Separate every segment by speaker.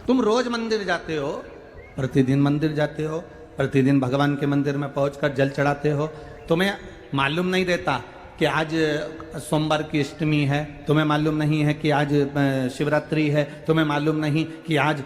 Speaker 1: तुम रोज मंदिर जाते हो, प्रतिदिन मंदिर जाते हो, प्रतिदिन भगवान के मंदिर में पहुंचकर जल चढ़ाते हो, तुम्हें मालूम नहीं रहता कि आज सोमवार की अष्टमी है, तुम्हें मालूम नहीं है कि आज शिवरात्रि है, तुम्हें मालूम नहीं कि आज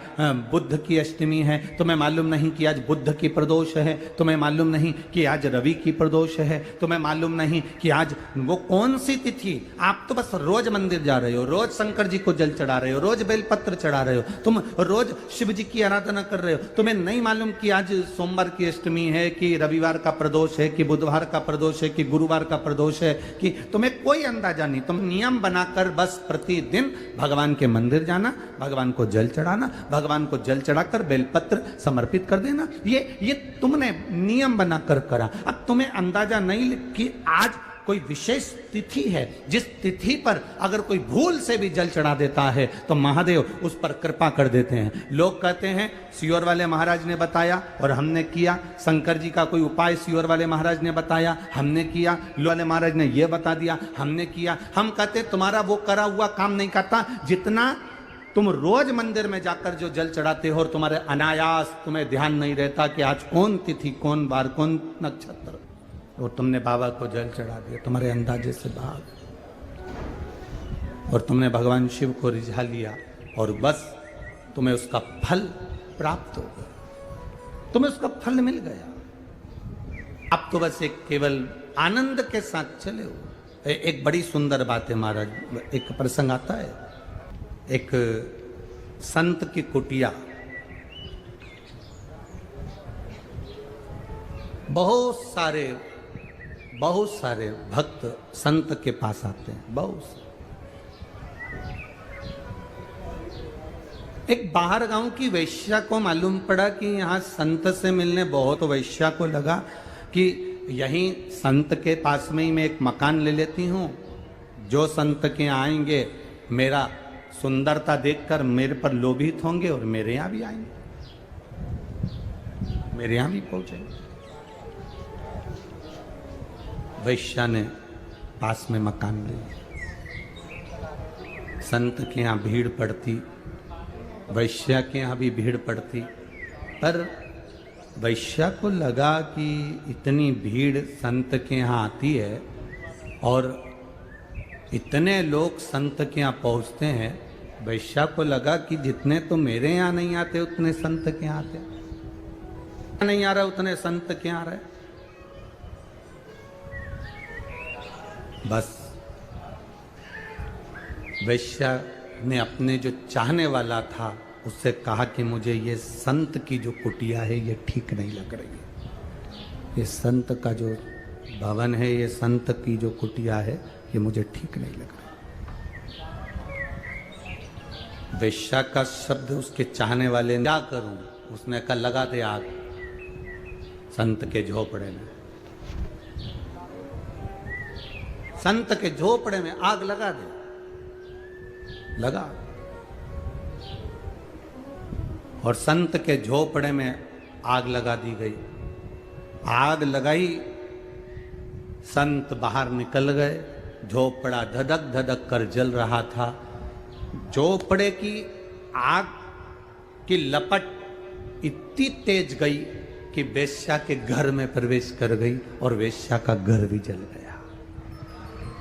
Speaker 1: बुद्ध की अष्टमी है, तुम्हें मालूम नहीं कि आज बुद्ध की प्रदोष है, तुम्हें मालूम नहीं कि आज रवि की प्रदोष है, तुम्हें मालूम नहीं कि आज वो कौन सी तिथि। आप तो बस रोज मंदिर जा रहे हो, रोज शंकर जी को जल चढ़ा रहे हो, रोज बेलपत्र चढ़ा रहे हो, तुम रोज शिव जी की आराधना कर रहे हो, तुम्हें नहीं मालूम कि आज सोमवार की अष्टमी है, कि रविवार का प्रदोष है, कि बुधवार का प्रदोष है, कि गुरुवार का प्रदोष है, कि तुम्हें कोई अंदाजा नहीं। तुम नियम बनाकर बस प्रतिदिन भगवान के मंदिर जाना, भगवान को जल चढ़ाना, भगवान को जल चढ़ाकर बेलपत्र समर्पित कर देना, ये तुमने नियम बनाकर करा। अब तुम्हें अंदाजा नहीं कि आज कोई विशेष तिथि है, जिस तिथि पर अगर कोई भूल से भी जल चढ़ा देता है तो महादेव उस पर कृपा कर देते हैं। लोग कहते हैं सियोर वाले महाराज ने बताया और हमने किया, शंकर जी का कोई उपाय सियोर वाले महाराज ने बताया, हमने किया, लो वाले महाराज ने यह बता दिया, हमने किया। हम कहते तुम्हारा वो करा हुआ काम नहीं करता, जितना तुम रोज मंदिर में जाकर जो जल चढ़ाते हो और तुम्हारे अनायास तुम्हें ध्यान नहीं रहता कि आज कौन तिथि, कौन बार, कौन नक्षत्र, और तुमने बाबा को जल चढ़ा दिया तुम्हारे अंदाजे से बाहर, और तुमने भगवान शिव को रिझा लिया और बस तुम्हें उसका फल प्राप्त हो गया, तुम्हें उसका फल मिल गया। अब तो बस एक केवल आनंद के साथ चले हो। एक बड़ी सुंदर बात है महाराज, एक प्रसंग आता है, एक संत की कुटिया, बहुत सारे भक्त संत के पास आते हैं, बहुत से। एक बाहर गांव की वैश्या को मालूम पड़ा कि यहाँ संत से मिलने बहुत, वैश्या को लगा कि यहीं संत के पास में ही मैं एक मकान ले लेती हूँ, जो संत के आएंगे मेरा सुंदरता देखकर मेरे पर लोभित होंगे और मेरे यहाँ भी आएंगे, मेरे यहाँ भी पहुंचेंगे। वैश्या ने पास में मकान लिया, संत के यहाँ भीड़ पड़ती, वैश्या के यहाँ भी भीड़ पड़ती, पर वैश्या को लगा कि इतनी भीड़ संत के यहाँ आती है और इतने लोग संत के यहाँ पहुँचते हैं, वैश्या को लगा कि जितने तो मेरे यहाँ नहीं आते उतने संत के यहाँ आते, नहीं आ रहा उतने संत के यहाँ आ रहे। बस वैश्या ने अपने जो चाहने वाला था उससे कहा कि मुझे ये संत की जो कुटिया है ये ठीक नहीं लग रही है, ये संत का जो भवन है, ये संत की जो कुटिया है ये मुझे ठीक नहीं लग रही। वैश्या का शब्द उसके चाहने वाले ने क्या करूं, उसने कहा लगा दे आग संत के झोपड़े में, संत के झोपड़े में आग लगा दे। लगा, और संत के झोपड़े में आग लगा दी गई। आग लगाई, संत बाहर निकल गए, झोपड़ा धधक धधक कर जल रहा था। झोपड़े की आग की लपट इतनी तेज गई कि वेश्या के घर में प्रवेश कर गई और वेश्या का घर भी जल गया,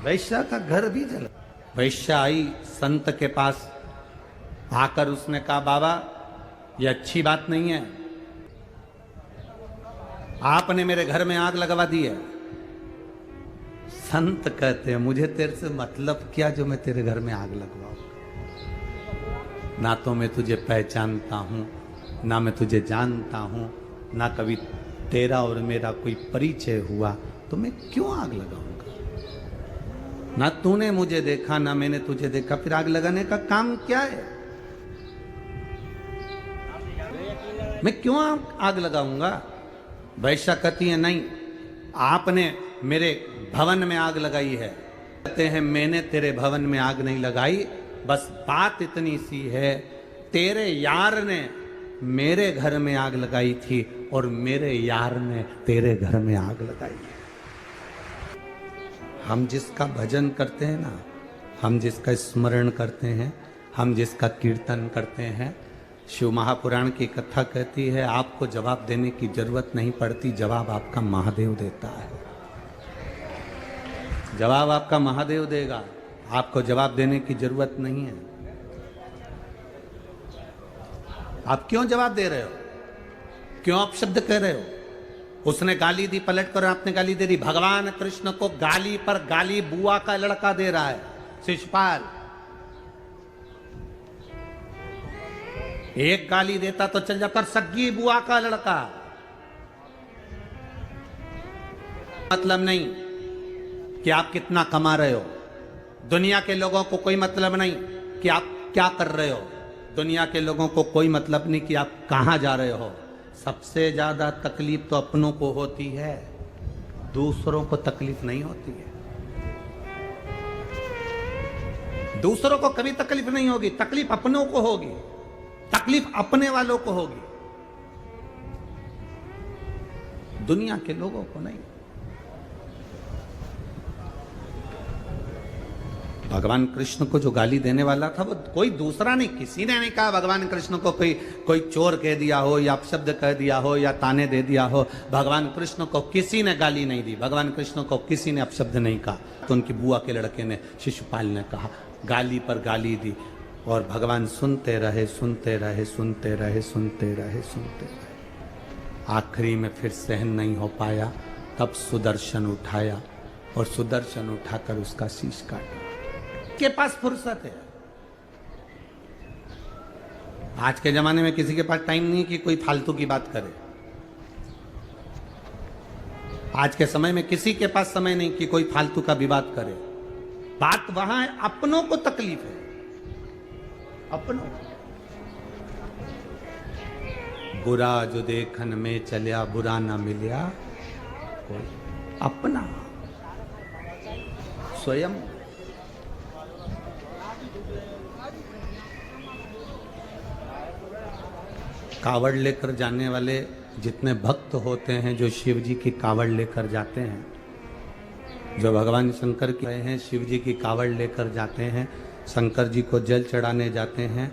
Speaker 1: वैश्या का घर भी जल। वैश्या आई संत के पास, आकर उसने कहा बाबा ये अच्छी बात नहीं है, आपने मेरे घर में आग लगवा दी है। संत कहते हैं मुझे तेरे से मतलब क्या जो मैं तेरे घर में आग लगवाऊं, ना तो मैं तुझे पहचानता हूं, ना मैं तुझे जानता हूं, ना कभी तेरा और मेरा कोई परिचय हुआ, तो मैं क्यों आग लगाऊंगा? ना तूने मुझे देखा ना मैंने तुझे देखा, फिर आग लगाने का काम क्या है? मैं क्यों आग लगाऊंगा? वैश्या कहती है नहीं, आपने मेरे भवन में आग लगाई है। कहते हैं मैंने तेरे भवन में आग नहीं लगाई, बस बात इतनी सी है, तेरे यार ने मेरे घर में आग लगाई थी और मेरे यार ने तेरे घर में आग लगाई है। हम जिसका भजन करते हैं ना, हम जिसका स्मरण करते हैं, हम जिसका कीर्तन करते हैं, शिव महापुराण की कथा कहती है आपको जवाब देने की जरूरत नहीं पड़ती, जवाब आपका महादेव देता है। जवाब आपका महादेव देगा, आपको जवाब देने की जरूरत नहीं है। आप क्यों जवाब दे रहे हो? क्यों आप शब्द कह रहे हो? उसने गाली दी, पलट कर आपने गाली दे दी। भगवान कृष्ण को गाली पर गाली बुआ का लड़का दे रहा है, शिशुपाल। एक गाली देता तो चल जाता, सग्गी बुआ का लड़का। मतलब नहीं कि आप कितना कमा रहे हो, दुनिया के लोगों को कोई मतलब नहीं कि आप क्या कर रहे हो, दुनिया के लोगों को कोई मतलब नहीं कि आप कहां जा रहे हो। सबसे ज्यादा तकलीफ तो अपनों को होती है, दूसरों को तकलीफ नहीं होती है। दूसरों को कभी तकलीफ नहीं होगी, तकलीफ अपनों को होगी, तकलीफ अपने वालों को होगी, दुनिया के लोगों को नहीं। भगवान कृष्ण को जो गाली देने वाला था वो कोई दूसरा नहीं, किसी ने नहीं कहा भगवान कृष्ण को कोई चोर कह दिया हो या अपशब्द कह दिया हो या ताने दे दिया हो। भगवान कृष्ण को किसी ने गाली नहीं दी, भगवान कृष्ण को किसी ने अपशब्द नहीं कहा। तो उनकी बुआ के लड़के ने, शिशुपाल ने कहा, गाली पर गाली दी और भगवान सुनते रहे, सुनते रहे, सुनते रहे, सुनते रहे, सुनते रहे। आखिरी में फिर सहन नहीं हो पाया, तब सुदर्शन उठाया और सुदर्शन उठाकर उसका शीश काटा। के पास फुर्सत है। आज के जमाने में किसी के पास टाइम नहीं कि कोई फालतू की बात करे। आज के समय में किसी के पास समय नहीं कि कोई फालतू का विवाद करे। बात वहां है, अपनों को तकलीफ है, अपनों। बुरा जो देखन में चलिया, बुरा ना मिलिया कोई। अपना स्वयं। कावड़ लेकर जाने वाले जितने भक्त होते हैं, जो शिव जी की कावड़ लेकर जाते हैं, जो भगवान शंकर के हैं, शिव जी की कावड़ लेकर जाते हैं, शंकर जी को जल चढ़ाने जाते हैं।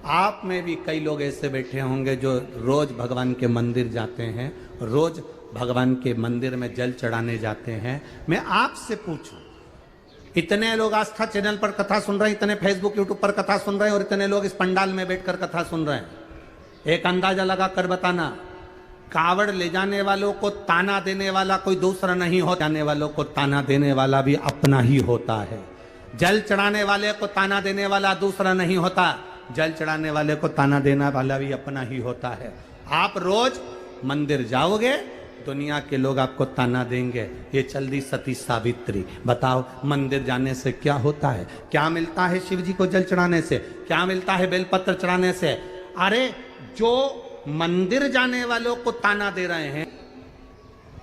Speaker 1: आप में भी कई लोग ऐसे बैठे होंगे जो रोज भगवान के मंदिर जाते हैं, रोज भगवान के मंदिर में जल चढ़ाने जाते हैं। मैं आपसे पूछूं, इतने लोग आस्था चैनल पर कथा सुन रहे हैं, इतने फेसबुक यूट्यूब पर कथा सुन रहे हैं और इतने लोग इस पंडाल में बैठकर कथा सुन रहे हैं, एक अंदाजा लगा कर बताना, कावड़ ले जाने वालों को ताना देने वाला कोई दूसरा नहीं होता, जाने वालों को ताना देने वाला भी अपना ही होता है। जल चढ़ाने वाले को ताना देने वाला दूसरा नहीं होता, जल चढ़ाने वाले को ताना देने वाला भी अपना ही होता है। आप रोज मंदिर जाओगे, दुनिया के लोग आपको ताना देंगे, ये चल दी सती सावित्री। बताओ मंदिर जाने से क्या होता है? क्या मिलता है शिव जी को जल चढ़ाने से? क्या मिलता है बेलपत्र चढ़ाने से? अरे जो मंदिर जाने वालों को ताना दे रहे हैं,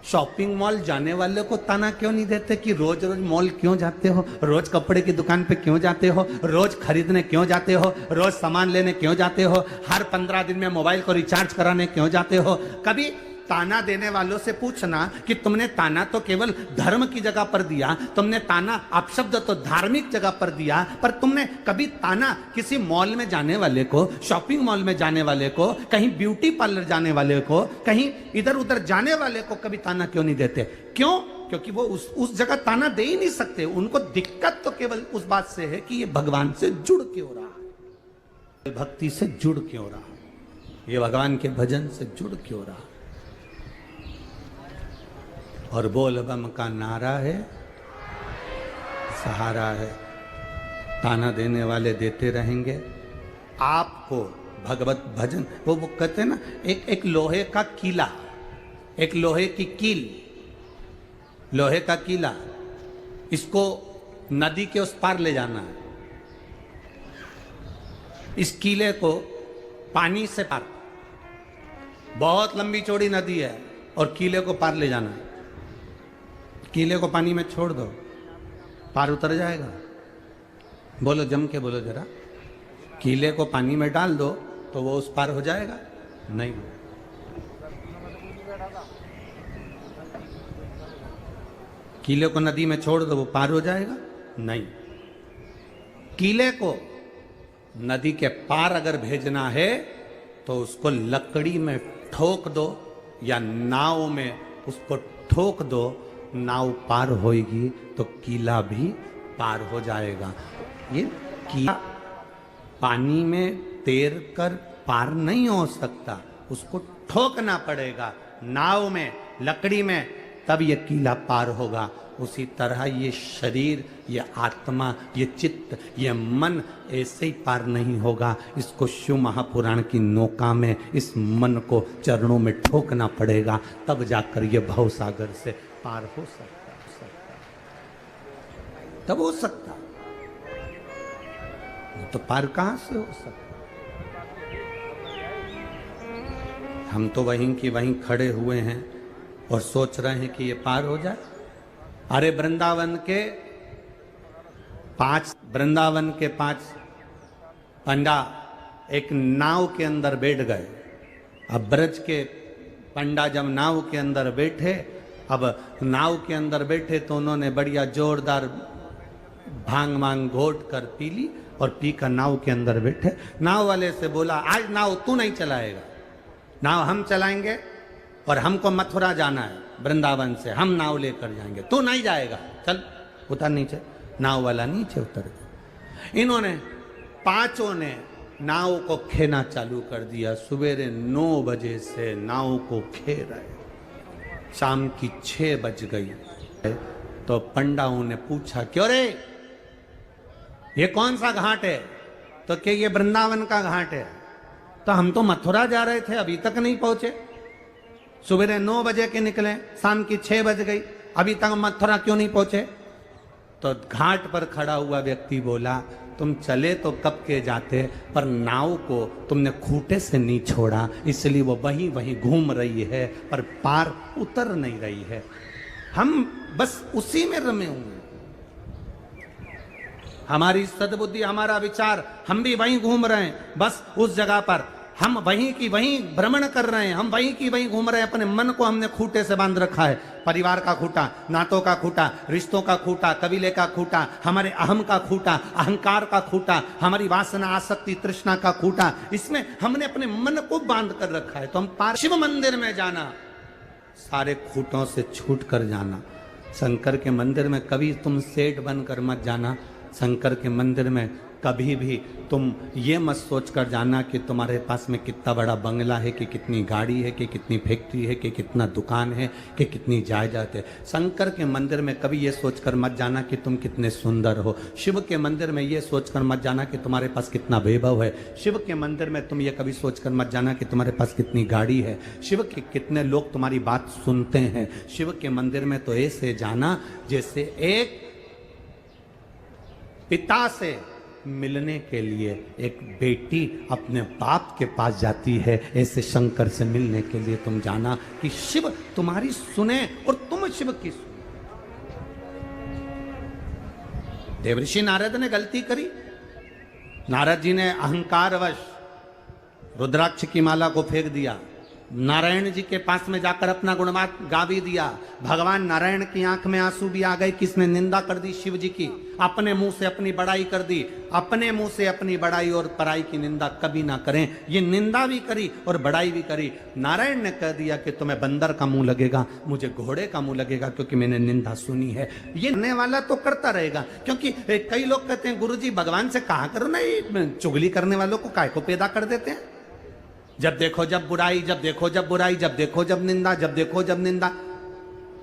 Speaker 1: शॉपिंग मॉल जाने वाले को ताना क्यों नहीं देते कि रोज रोज मॉल क्यों जाते हो, रोज कपड़े की दुकान पे क्यों जाते हो, रोज खरीदने क्यों जाते हो, रोज सामान लेने क्यों जाते हो, हर 15 दिन में मोबाइल को रिचार्ज कराने क्यों जाते हो? कभी ताना देने वालों से पूछना कि तुमने ताना तो केवल धर्म की जगह पर दिया, तुमने ताना अपशब्द तो धार्मिक जगह पर दिया, पर तुमने कभी ताना किसी मॉल में जाने वाले को, शॉपिंग मॉल में जाने वाले को, कहीं ब्यूटी पार्लर जाने वाले को, कहीं इधर उधर जाने वाले को कभी ताना क्यों नहीं देते? क्यों? क्योंकि वो उस जगह ताना दे ही नहीं सकते। उनको दिक्कत तो केवल उस बात से है कि ये भगवान से जुड़ क्यों रहा है, भक्ति से जुड़ क्यों रहा, ये भगवान के भजन से जुड़ क्यों रहा। और बोल बम का नारा है, सहारा है। ताना देने वाले देते रहेंगे, आपको भगवत भजन, वो कहते हैं ना, एक लोहे का कीला, एक लोहे की कील, लोहे का कीला, इसको नदी के उस पार ले जाना है। इस कीले को पानी से पार, बहुत लंबी चौड़ी नदी है और कीले को पार ले जाना है। कीले को पानी में छोड़ दो, पार उतर जाएगा? बोलो, जम के बोलो जरा। कीले को पानी में डाल दो तो वो उस पार हो जाएगा? नहीं। कीले को नदी में छोड़ दो, वो पार हो जाएगा? नहीं। कीले को नदी के पार अगर भेजना है तो उसको लकड़ी में ठोक दो या नाव में उसको ठोक दो, नाव पार होएगी तो कीला भी पार हो जाएगा। ये कीला पानी में तैर कर पार नहीं हो सकता, उसको ठोकना पड़ेगा नाव में, लकड़ी में, तब ये कीला पार होगा। उसी तरह ये शरीर, ये आत्मा, ये चित्त, ये मन ऐसे ही पार नहीं होगा। इसको शिव महापुराण की नौका में इस मन को चरणों में ठोकना पड़ेगा, तब जाकर ये भव सागर से पार हो सकता, तब हो सकता, तो पार कहां से हो सकता। हम तो वहीं की वहीं खड़े हुए हैं और सोच रहे हैं कि ये पार हो जाए। अरे वृंदावन के पांच पंडा एक नाव के अंदर बैठ गए। अब ब्रज के पंडा जब नाव के अंदर बैठे, अब नाव के अंदर बैठे तो उन्होंने बढ़िया जोरदार भांग वांग घोट कर पी ली और पी कर नाव के अंदर बैठे। नाव वाले से बोला, आज नाव तू नहीं चलाएगा, नाव हम चलाएंगे और हमको मथुरा जाना है, वृंदावन से हम नाव लेकर जाएंगे, तू नहीं जाएगा, चल उतर नीचे। नाव वाला नीचे उतर गया। इन्होंने पांचों ने नाव को खेना चालू कर दिया। सवेरे 9 बजे से नाव को खे रहे, शाम की 6 बज गई। तो पंडाओं ने पूछा, क्यों रे, ये कौन सा घाट है? तो क्या ये वृंदावन का घाट है। तो हम तो मथुरा जा रहे थे, अभी तक नहीं पहुंचे। सुबह 9 बजे के निकले, शाम की 6 बज गई, अभी तक मथुरा क्यों नहीं पहुंचे। तो घाट पर खड़ा हुआ व्यक्ति बोला, तुम चले तो कब के जाते, पर नाव को तुमने खूंटे से नहीं छोड़ा, इसलिए वो वहीं वहीं घूम रही है पर पार उतर नहीं रही है। हम बस उसी में रमे हुए, हमारी सद्बुद्धि, हमारा विचार, हम भी वहीं घूम रहे हैं, बस उस जगह पर हम वहीं की वहीं भ्रमण कर रहे हैं, हम वहीं की वहीं घूम रहे हैं। अपने मन को हमने खूंटे से बांध रखा है, परिवार का खूंटा, नातों का खूंटा, रिश्तों का खूंटा, कबीले का खूंटा, हमारे अहम का खूंटा, अहंकार का खूंटा, हमारी वासना, आसक्ति, तृष्णा का खूंटा, इसमें हमने अपने मन को बांध कर रखा है। तो हम पार शिव मंदिर में जाना, सारे खूंटों से छूट कर जाना। शंकर के मंदिर में कभी तुम सेठ बनकर मत जाना। शंकर के मंदिर में कभी भी तुम ये मत सोच कर जाना कि तुम्हारे पास में कितना बड़ा बंगला है, कि कितनी गाड़ी है, कि कितनी फैक्ट्री है, कि कितना दुकान है, कि कितनी जायदाद है। शंकर के मंदिर में कभी ये सोचकर मत जाना कि तुम कितने सुंदर हो। शिव के मंदिर में ये सोचकर मत जाना कि तुम्हारे पास कितना वैभव है। शिव के मंदिर में तुम ये कभी सोचकर मत जाना कि तुम्हारे पास कितनी गाड़ी है। शिव के कितने लोग तुम्हारी बात सुनते हैं। शिव के मंदिर में तो ऐसे जाना जैसे एक पिता से मिलने के लिए एक बेटी अपने बाप के पास जाती है, ऐसे शंकर से मिलने के लिए तुम जाना कि शिव तुम्हारी सुने और तुम शिव की सुने। देवऋषि नारद ने गलती करी। नारद जी ने अहंकारवश रुद्राक्ष की माला को फेंक दिया, नारायण जी के पास में जाकर अपना गुणगान गा भी दिया। भगवान नारायण की आंख में आंसू भी आ गए, किसने निंदा कर दी शिव जी की, अपने मुंह से अपनी बड़ाई कर दी। अपने मुंह से अपनी बड़ाई और पराई की निंदा कभी ना करें। ये निंदा भी करी और बड़ाई भी करी। नारायण ने कह दिया कि तुम्हें बंदर का मुंह लगेगा, मुझे घोड़े का मुंह लगेगा, क्योंकि मैंने निंदा सुनी है। ये करने वाला तो करता रहेगा, क्योंकि कई लोग कहते हैं गुरुजी भगवान से कहा करो ना, ये चुगली करने वालों को काय को पैदा कर देते हैं। जब देखो जब बुराई, जब देखो जब बुराई, जब देखो जब निंदा, जब देखो जब निंदा।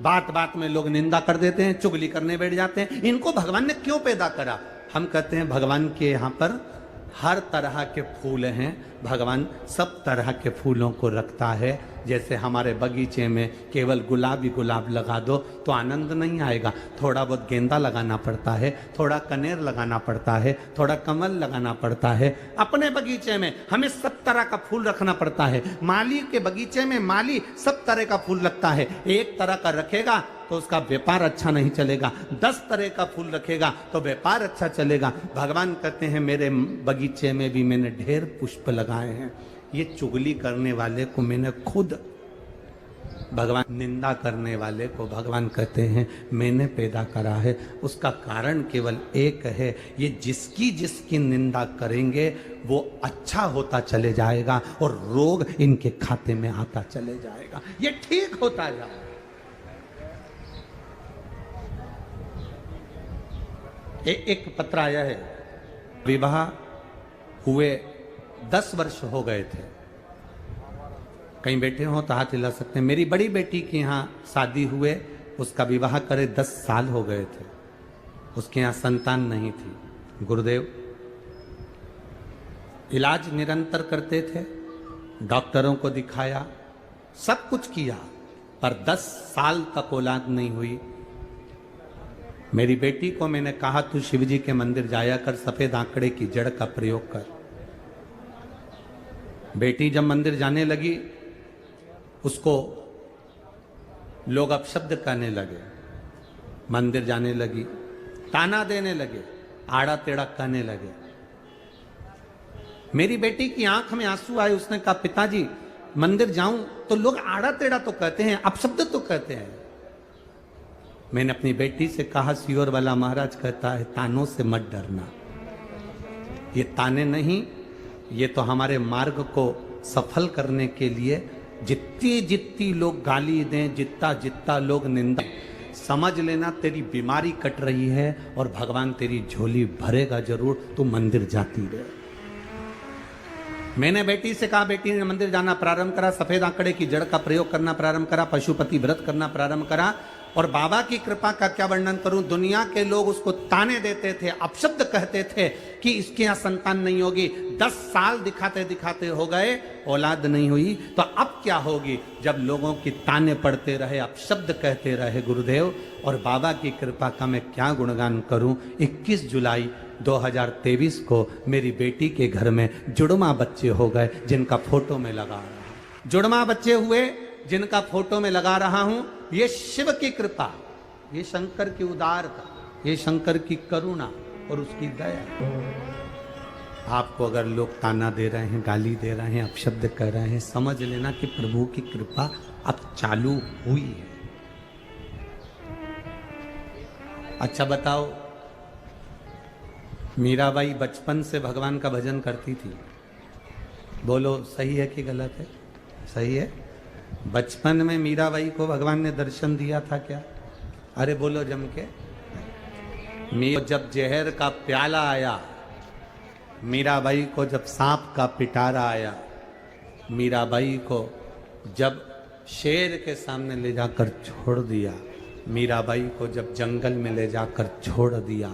Speaker 1: बात बात में लोग निंदा कर देते हैं, चुगली करने बैठ जाते हैं। इनको भगवान ने क्यों पैदा करा? हम कहते हैं भगवान के यहाँ पर हर तरह के फूल हैं, भगवान सब तरह के फूलों को रखता है। जैसे हमारे बगीचे में केवल गुलाब ही गुलाब लगा दो तो आनंद नहीं आएगा, थोड़ा बहुत गेंदा लगाना पड़ता है, थोड़ा कनेर लगाना पड़ता है, थोड़ा कमल लगाना पड़ता है। अपने बगीचे में हमें सब तरह का फूल रखना पड़ता है। माली के बगीचे में माली सब तरह का फूल रखता है। एक तरह का रखेगा तो उसका व्यापार अच्छा नहीं चलेगा, 10 तरह का फूल रखेगा तो व्यापार अच्छा चलेगा। भगवान कहते हैं मेरे बगीचे में भी मैंने ढेर पुष्प लगाए हैं। ये चुगली करने वाले को मैंने खुद भगवान निंदा करने वाले को भगवान कहते हैं मैंने पैदा करा है। उसका कारण केवल एक है, ये जिसकी जिसकी निंदा करेंगे वो अच्छा होता चले जाएगा और रोग इनके खाते में आता चले जाएगा, ये ठीक होता जाएगा। एक पत्र आया है, विवाह हुए 10 वर्ष हो गए थे। कहीं बैठे हो तो हाथ हिला सकते हैं। मेरी बड़ी बेटी के यहाँ शादी हुए, उसका विवाह करे 10 साल हो गए थे, उसके यहाँ संतान नहीं थी। गुरुदेव इलाज निरंतर करते थे, डॉक्टरों को दिखाया, सब कुछ किया, पर 10 साल तक औलाद नहीं हुई। मेरी बेटी को मैंने कहा तू शिवजी के मंदिर जाया कर, सफेद आंकड़े की जड़ का प्रयोग कर। बेटी जब मंदिर जाने लगी, उसको लोग अपशब्द कहने लगे, मंदिर जाने लगी, ताना देने लगे, आड़ा टेढ़ा कहने लगे। मेरी बेटी की आंख में आंसू आए, उसने कहा पिताजी मंदिर जाऊं तो लोग आड़ा टेढ़ा तो कहते हैं, अपशब्द तो कहते हैं। मैंने अपनी बेटी से कहा सियोर वाला महाराज कहता है तानों से मत डरना, ये ताने नहीं, ये तो हमारे मार्ग को सफल करने के लिए जितनी जितनी लोग गाली दें, जितना जितना लोग निंदा, समझ लेना तेरी बीमारी कट रही है और भगवान तेरी झोली भरेगा जरूर, तू मंदिर जाती रहे। मैंने बेटी से कहा, बेटी ने मंदिर जाना प्रारंभ करा, सफेद आंकड़े की जड़ का प्रयोग करना प्रारंभ करा, पशुपति व्रत करना प्रारंभ करा, और बाबा की कृपा का क्या वर्णन करूं। दुनिया के लोग उसको ताने देते थे, अपशब्द कहते थे कि इसके यहां संतान नहीं होगी। 10 साल दिखाते दिखाते हो गए, औलाद नहीं हुई, तो अब क्या होगी जब लोगों की ताने पड़ते रहे, अपशब्द कहते रहे गुरुदेव। और बाबा की कृपा का मैं क्या गुणगान करूं। 21 जुलाई 2023 को मेरी बेटी के घर में जुड़वा बच्चे हो गए, जिनका फोटो में लगा रहा हूं। जुड़वा बच्चे हुए जिनका फोटो में लगा रहा हूं। ये शिव की कृपा, ये शंकर की उदारता, ये शंकर की करुणा और उसकी दया। आपको अगर लोग ताना दे रहे हैं, गाली दे रहे हैं, अपशब्द कह रहे हैं, समझ लेना कि प्रभु की कृपा अब चालू हुई है। अच्छा बताओ, मीराबाई बचपन से भगवान का भजन करती थी, बोलो सही है कि गलत है? सही है। बचपन में मीराबाई को भगवान ने दर्शन दिया था क्या? अरे बोलो जम के। जब जहर का प्याला आया, मीराबाई को जब सांप का पिटारा आया, मीराबाई को जब शेर के सामने ले जाकर छोड़ दिया, मीराबाई को जब जंगल में ले जाकर छोड़ दिया,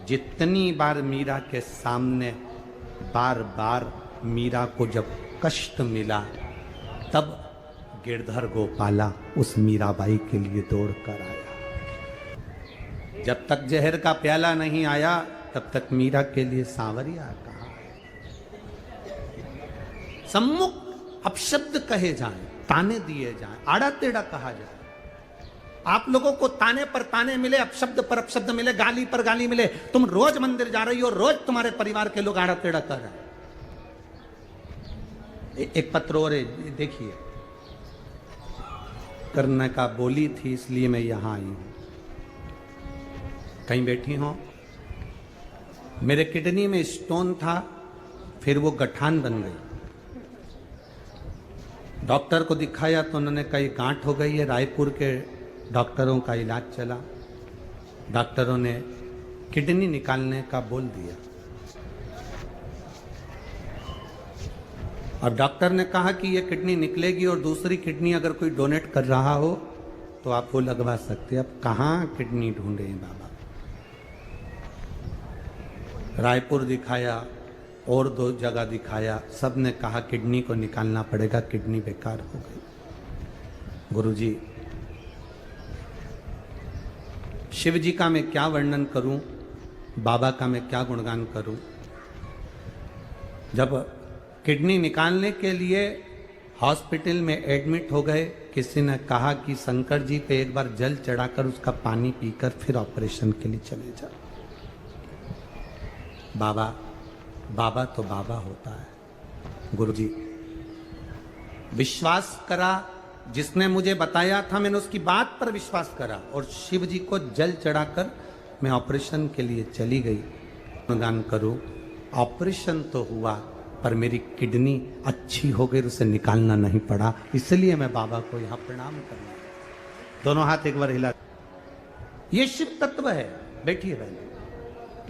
Speaker 1: जितनी बार मीरा के सामने बार बार मीरा को जब कष्ट मिला, तब गिरधर गोपाला उस मीराबाई के लिए दौड़ कर आया। जब तक जहर का प्याला नहीं आया, तब तक मीरा के लिए सांवरिया कहा। सम्मुख अपशब्द कहे जाएं, ताने दिए जाएं, आड़ा टेढ़ा कहा जाए। आप लोगों को ताने पर ताने मिले, अपशब्द पर अपशब्द मिले, गाली पर गाली मिले। तुम रोज मंदिर जा रही हो, रोज तुम्हारे परिवार के लोग आड़ा टेढ़ा कर रहे हैं। एक पत्र और देखिए, करने का बोली थी इसलिए मैं यहां आई हूं। कहीं बैठी हो, मेरे किडनी में स्टोन था, फिर वो गठान बन गई। डॉक्टर को दिखाया तो उन्होंने कहा गांठ हो गई है। रायपुर के डॉक्टरों का इलाज चला, डॉक्टरों ने किडनी निकालने का बोल दिया। अब डॉक्टर ने कहा कि ये किडनी निकलेगी और दूसरी किडनी अगर कोई डोनेट कर रहा हो तो आप वो लगवा सकते हैं। अब कहाँ किडनी ढूंढे बाबा? रायपुर दिखाया और 2 जगह दिखाया, सब ने कहा किडनी को निकालना पड़ेगा, किडनी बेकार हो गई। गुरुजी, शिव जी का मैं क्या वर्णन करूं, बाबा का मैं क्या गुणगान करूं। जब किडनी निकालने के लिए हॉस्पिटल में एडमिट हो गए, किसी ने कहा कि शंकर जी पे एक बार जल चढ़ाकर उसका पानी पीकर फिर ऑपरेशन के लिए चले जाओ। बाबा, बाबा तो बाबा होता है। गुरुजी, विश्वास करा जिसने मुझे बताया था मैंने उसकी बात पर विश्वास करा और शिव जी को जल चढ़ाकर मैं ऑपरेशन के लिए चली गई। अनुदान करूं, ऑपरेशन तो हुआ पर मेरी किडनी अच्छी हो गई, उसे निकालना नहीं पड़ा, इसलिए मैं बाबा को यहां प्रणाम करना। दोनों हाथ एक बार हिला। ये शिव तत्व है। बैठिए बहन,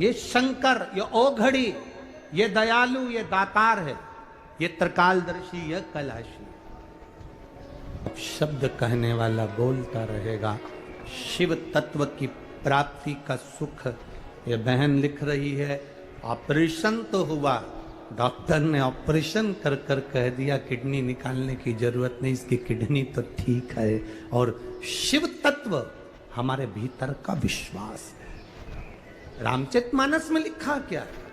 Speaker 1: ये शंकर, ये ओघड़ी, ये दयालु, ये दातार है, ये त्रिकालदर्शी, ये कैलाशी। अब शब्द कहने वाला बोलता रहेगा। शिव तत्व की प्राप्ति का सुख। ये बहन लिख रही है ऑपरेशन तो हुआ, डॉक्टर ने ऑपरेशन कर कर कह दिया किडनी निकालने की जरूरत नहीं, इसकी किडनी तो ठीक है। और शिव तत्व हमारे भीतर का विश्वास है। रामचरितमानस में लिखा क्या है?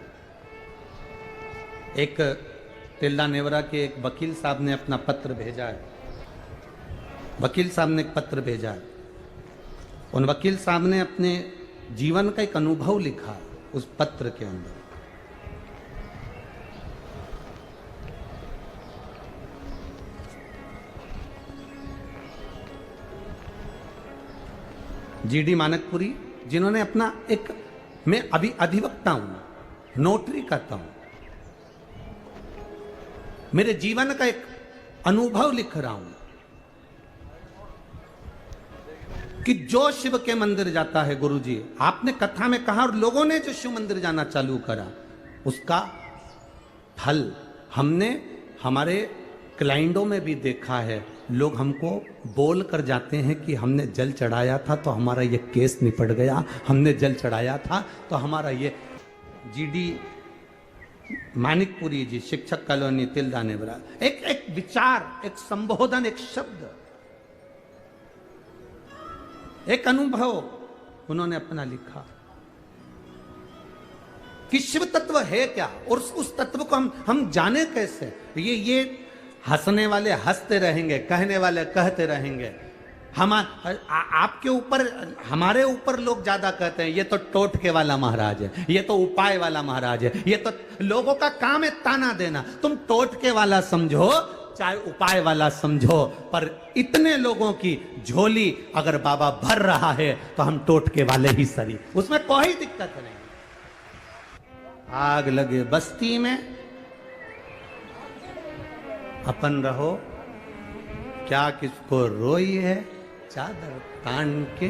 Speaker 1: एक तिल्दा नेवरा के एक वकील साहब ने अपना पत्र भेजा है। वकील साहब ने एक पत्र भेजा है। उन वकील साहब ने अपने जीवन का एक अनुभव लिखा उस पत्र के अंदर। जीडी मानकपुरी, जिन्होंने अपना एक, मैं अभी अधिवक्ता हूं, नोटरी करता हूं, मेरे जीवन का एक अनुभव लिख रहा हूं कि जो शिव के मंदिर जाता है, गुरुजी आपने कथा में कहा और लोगों ने जो शिव मंदिर जाना चालू करा, उसका फल हमने हमारे क्लाइंटों में भी देखा है। लोग हमको बोल कर जाते हैं कि हमने जल चढ़ाया था तो हमारा ये केस निपट गया, हमने जल चढ़ाया था तो हमारा ये। जीडी मानिकपुरी जी, शिक्षक कॉलोनी तिल्दा नेवरा, एक विचार, एक संबोधन, एक शब्द, एक अनुभव उन्होंने अपना लिखा कि शिव तत्व है क्या और उस तत्व को हम जाने कैसे। ये हंसने वाले हंसते रहेंगे, कहने वाले कहते रहेंगे। आपके ऊपर, हमारे ऊपर लोग ज्यादा कहते हैं ये तो टोटके वाला महाराज है, ये तो उपाय वाला महाराज है, ये तो लोगों का काम है ताना देना। तुम टोटके वाला समझो चाहे उपाय वाला समझो, पर इतने लोगों की झोली अगर बाबा भर रहा है तो हम टोटके वाले ही सरी, उसमें कोई दिक्कत नहीं। आग लगे बस्ती में अपन रहो, क्या किसको रोई है, चादर तान के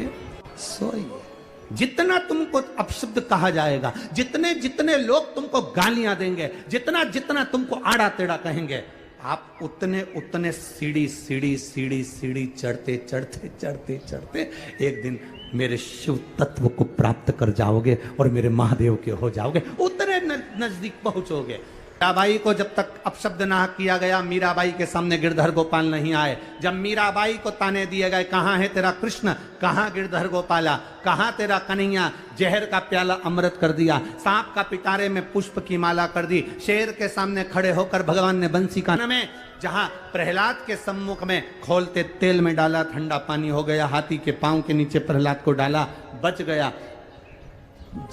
Speaker 1: सोई है। जितना तुमको अपशब्द कहा जाएगा, जितने जितने लोग तुमको गालियां देंगे, जितना जितना तुमको आड़ा टेढ़ा कहेंगे, आप उतने उतने सीढ़ी सीढ़ी सीढ़ी सीढ़ी चढ़ते चढ़ते चढ़ते चढ़ते एक दिन मेरे शिव तत्व को प्राप्त कर जाओगे और मेरे महादेव के हो जाओगे, उतने नजदीक पहुंचोगे। मीराबाई को जब तक अपशब्द ना किया गया, मीराबाई के सामने गिरधर गोपाल नहीं आए। जब मीराबाई को ताने दिए गए, कहां है तेरा कृष्ण, कहां गिरधर गोपाला, कहां तेरा कन्हैया, जहर का प्याला अमृत कर दिया, सांप का पिटारे में पुष्प की माला कर दी, शेर के सामने खड़े होकर भगवान ने बंसी का में, जहां प्रहलाद के सम्मुख में खोलते तेल में डाला, ठंडा पानी हो गया, हाथी के पांव के नीचे प्रहलाद को डाला, बच गया।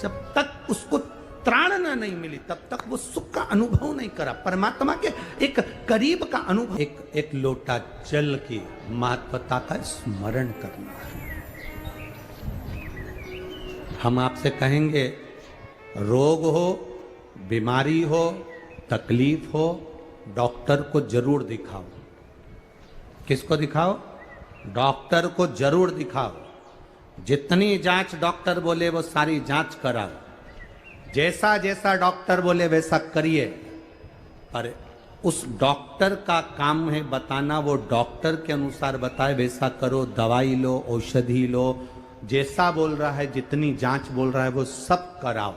Speaker 1: जब तक उसको त्राणना नहीं मिली तब तक वो सुख का अनुभव नहीं करा, परमात्मा के एक करीब का अनुभव। एक लोटा जल की महत्वता का स्मरण करना है। हम आपसे कहेंगे रोग हो, बीमारी हो, तकलीफ हो, डॉक्टर को जरूर दिखाओ। किसको दिखाओ? डॉक्टर को जरूर दिखाओ। जितनी जांच डॉक्टर बोले वो सारी जांच कराओ, जैसा जैसा डॉक्टर बोले वैसा करिए। पर उस डॉक्टर का काम है बताना, वो डॉक्टर के अनुसार बताए वैसा करो। दवाई लो, औषधि लो, जैसा बोल रहा है, जितनी जांच बोल रहा है वो सब कराओ।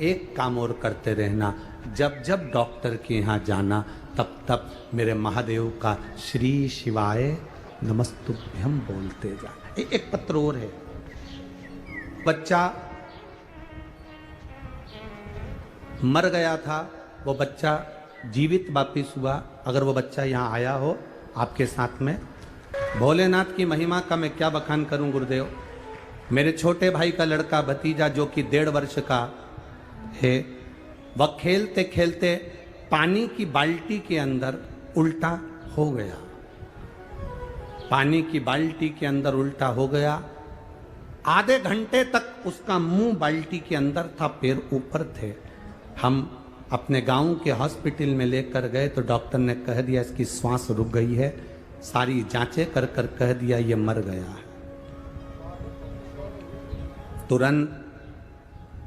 Speaker 1: एक काम और करते रहना, जब जब डॉक्टर के यहाँ जाना तब तब मेरे महादेव का श्री शिवाय नमस्तुभ्यम बोलते जा। एक पत्र और है। बच्चा मर गया था, वो बच्चा जीवित वापिस हुआ। अगर वो बच्चा यहाँ आया हो आपके साथ में, भोलेनाथ की महिमा का मैं क्या बखान करूं गुरुदेव। मेरे छोटे भाई का लड़का भतीजा जो कि 1.5 वर्ष का है, वह खेलते खेलते पानी की बाल्टी के अंदर उल्टा हो गया। पानी की बाल्टी के अंदर उल्टा हो गया। आधे घंटे तक उसका मुंह बाल्टी के अंदर था, पैर ऊपर थे। हम अपने गांव के हॉस्पिटल में लेकर गए तो डॉक्टर ने कह दिया इसकी श्वास रुक गई है। सारी जांचें कर कर कह दिया ये मर गया है। तुरंत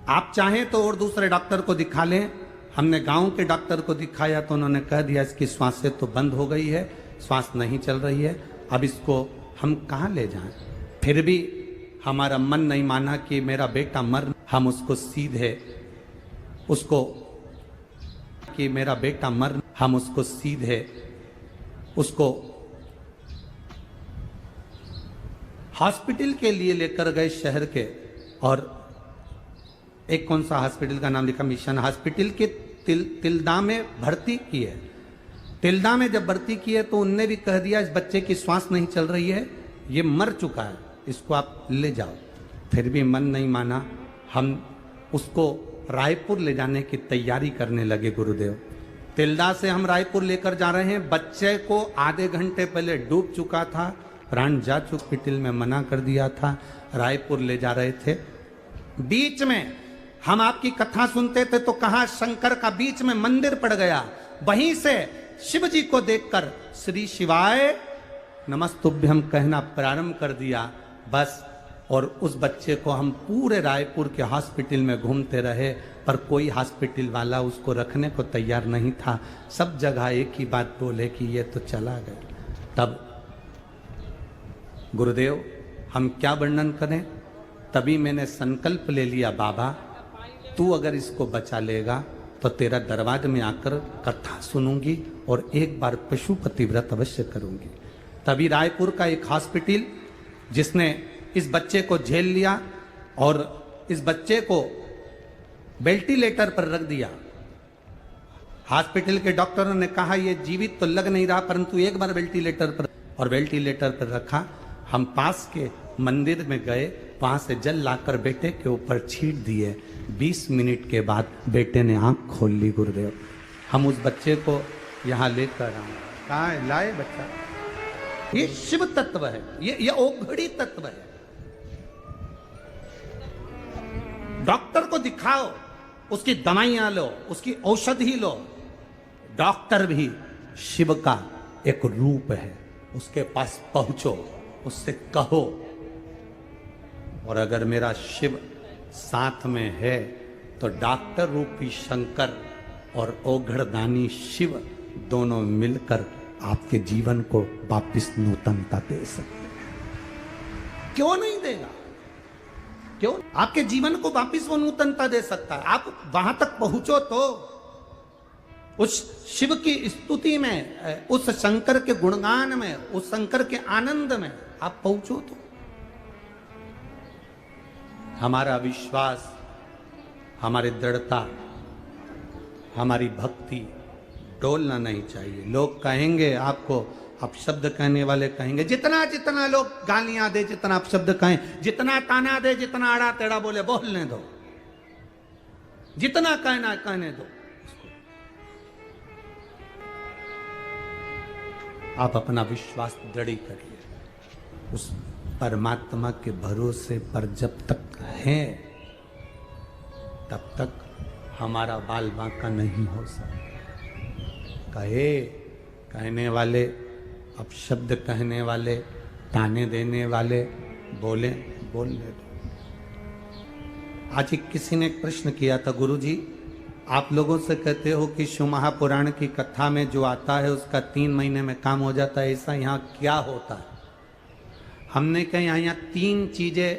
Speaker 1: आप चाहें तो और दूसरे डॉक्टर को दिखा लें। हमने गांव के डॉक्टर को दिखाया तो उन्होंने कह दिया इसकी श्वासें तो बंद हो गई है, श्वास नहीं चल रही है, अब इसको हम कहाँ ले जाएं। फिर भी हमारा मन नहीं माना कि मेरा बेटा मर, हम उसको सीधे उसको हॉस्पिटल के लिए लेकर गए शहर के। और एक कौन सा हॉस्पिटल का नाम लिखा, मिशन हॉस्पिटल के तिल्दा में भर्ती किए। तिल्दा में जब भर्ती किए तो उनने भी कह दिया इस बच्चे की श्वास नहीं चल रही है, ये मर चुका है, इसको आप ले जाओ। फिर भी मन नहीं माना, हम उसको रायपुर ले जाने की तैयारी करने लगे। गुरुदेव, तिल्दा से हम रायपुर लेकर जा रहे हैं, बच्चे को आधे घंटे पहले डूब चुका था, प्राण जा चुका, हॉस्पिटल में मना कर दिया था, रायपुर ले जा रहे थे। बीच में हम आपकी कथा सुनते थे तो कहा शंकर का बीच में मंदिर पड़ गया, वहीं से शिव जी को देखकर श्री शिवाय नमस्तुभ्यम कहना प्रारंभ कर दिया बस। और उस बच्चे को हम पूरे रायपुर के हॉस्पिटल में घूमते रहे, पर कोई हॉस्पिटल वाला उसको रखने को तैयार नहीं था। सब जगह एक ही बात बोले कि ये तो चला गया। तब गुरुदेव हम क्या वर्णन करें, तभी मैंने संकल्प ले लिया, बाबा तू अगर इसको बचा लेगा तो तेरा दरवाजे में आकर कथा सुनूंगी और एक बार पशुपति व्रत अवश्य करूंगी। तभी रायपुर का एक हॉस्पिटल जिसने इस बच्चे को झेल लिया और इस बच्चे को वेंटिलेटर पर रख दिया। हॉस्पिटल के डॉक्टरों ने कहा ये जीवित तो लग नहीं रहा, परंतु एक बार वेंटिलेटर पर रखा। हम पास के मंदिर में गए, वहां से जल लाकर बेटे के ऊपर छीट दिए। 20 मिनट के बाद बेटे ने आंख खोल ली। गुरुदेव, हम उस बच्चे को यहाँ लेकर आए। कहाँ है? लाए बच्चा। ये शिव तत्व है, ये ओघड़ी तत्व है। डॉक्टर को दिखाओ, उसकी दवाइयां लो, उसकी औषधि लो। डॉक्टर भी शिव का एक रूप है, उसके पास पहुंचो, उससे कहो। और अगर मेरा शिव साथ में है तो डॉक्टर रूपी शंकर और ओघड़दानी शिव दोनों मिलकर आपके जीवन को वापिस नूतनता दे सकते हैं। क्यों नहीं देगा? क्यों? आपके जीवन को वापिस वो नूतनता दे सकता है। आप वहां तक पहुंचो तो उस शिव की स्तुति में, उस शंकर के गुणगान में, उस शंकर के आनंद में आप पहुंचो तो। हमारा विश्वास, हमारी दृढ़ता, हमारी भक्ति डोलना नहीं चाहिए। लोग कहेंगे आपको, आप शब्द कहने वाले कहेंगे, जितना जितना लोग गालियां दे, जितना आप शब्द कहें, जितना ताना दे, जितना आड़ा टेढ़ा बोले, बोलने दो। जितना कहना कहने दो। आप अपना विश्वास दृढ़ करिए उस परमात्मा के भरोसे पर। जब तक है तब तक हमारा बाल बांका नहीं हो सकता। कहने वाले, अब शब्द कहने वाले, ताने देने वाले बोले, बोलने दो। आज ही किसी ने एक प्रश्न किया था, गुरुजी आप लोगों से कहते हो कि शिव महापुराण की कथा में जो आता है उसका 3 महीने में काम हो जाता है, ऐसा यहाँ क्या होता है? हमने कहा यहाँ 3 चीजें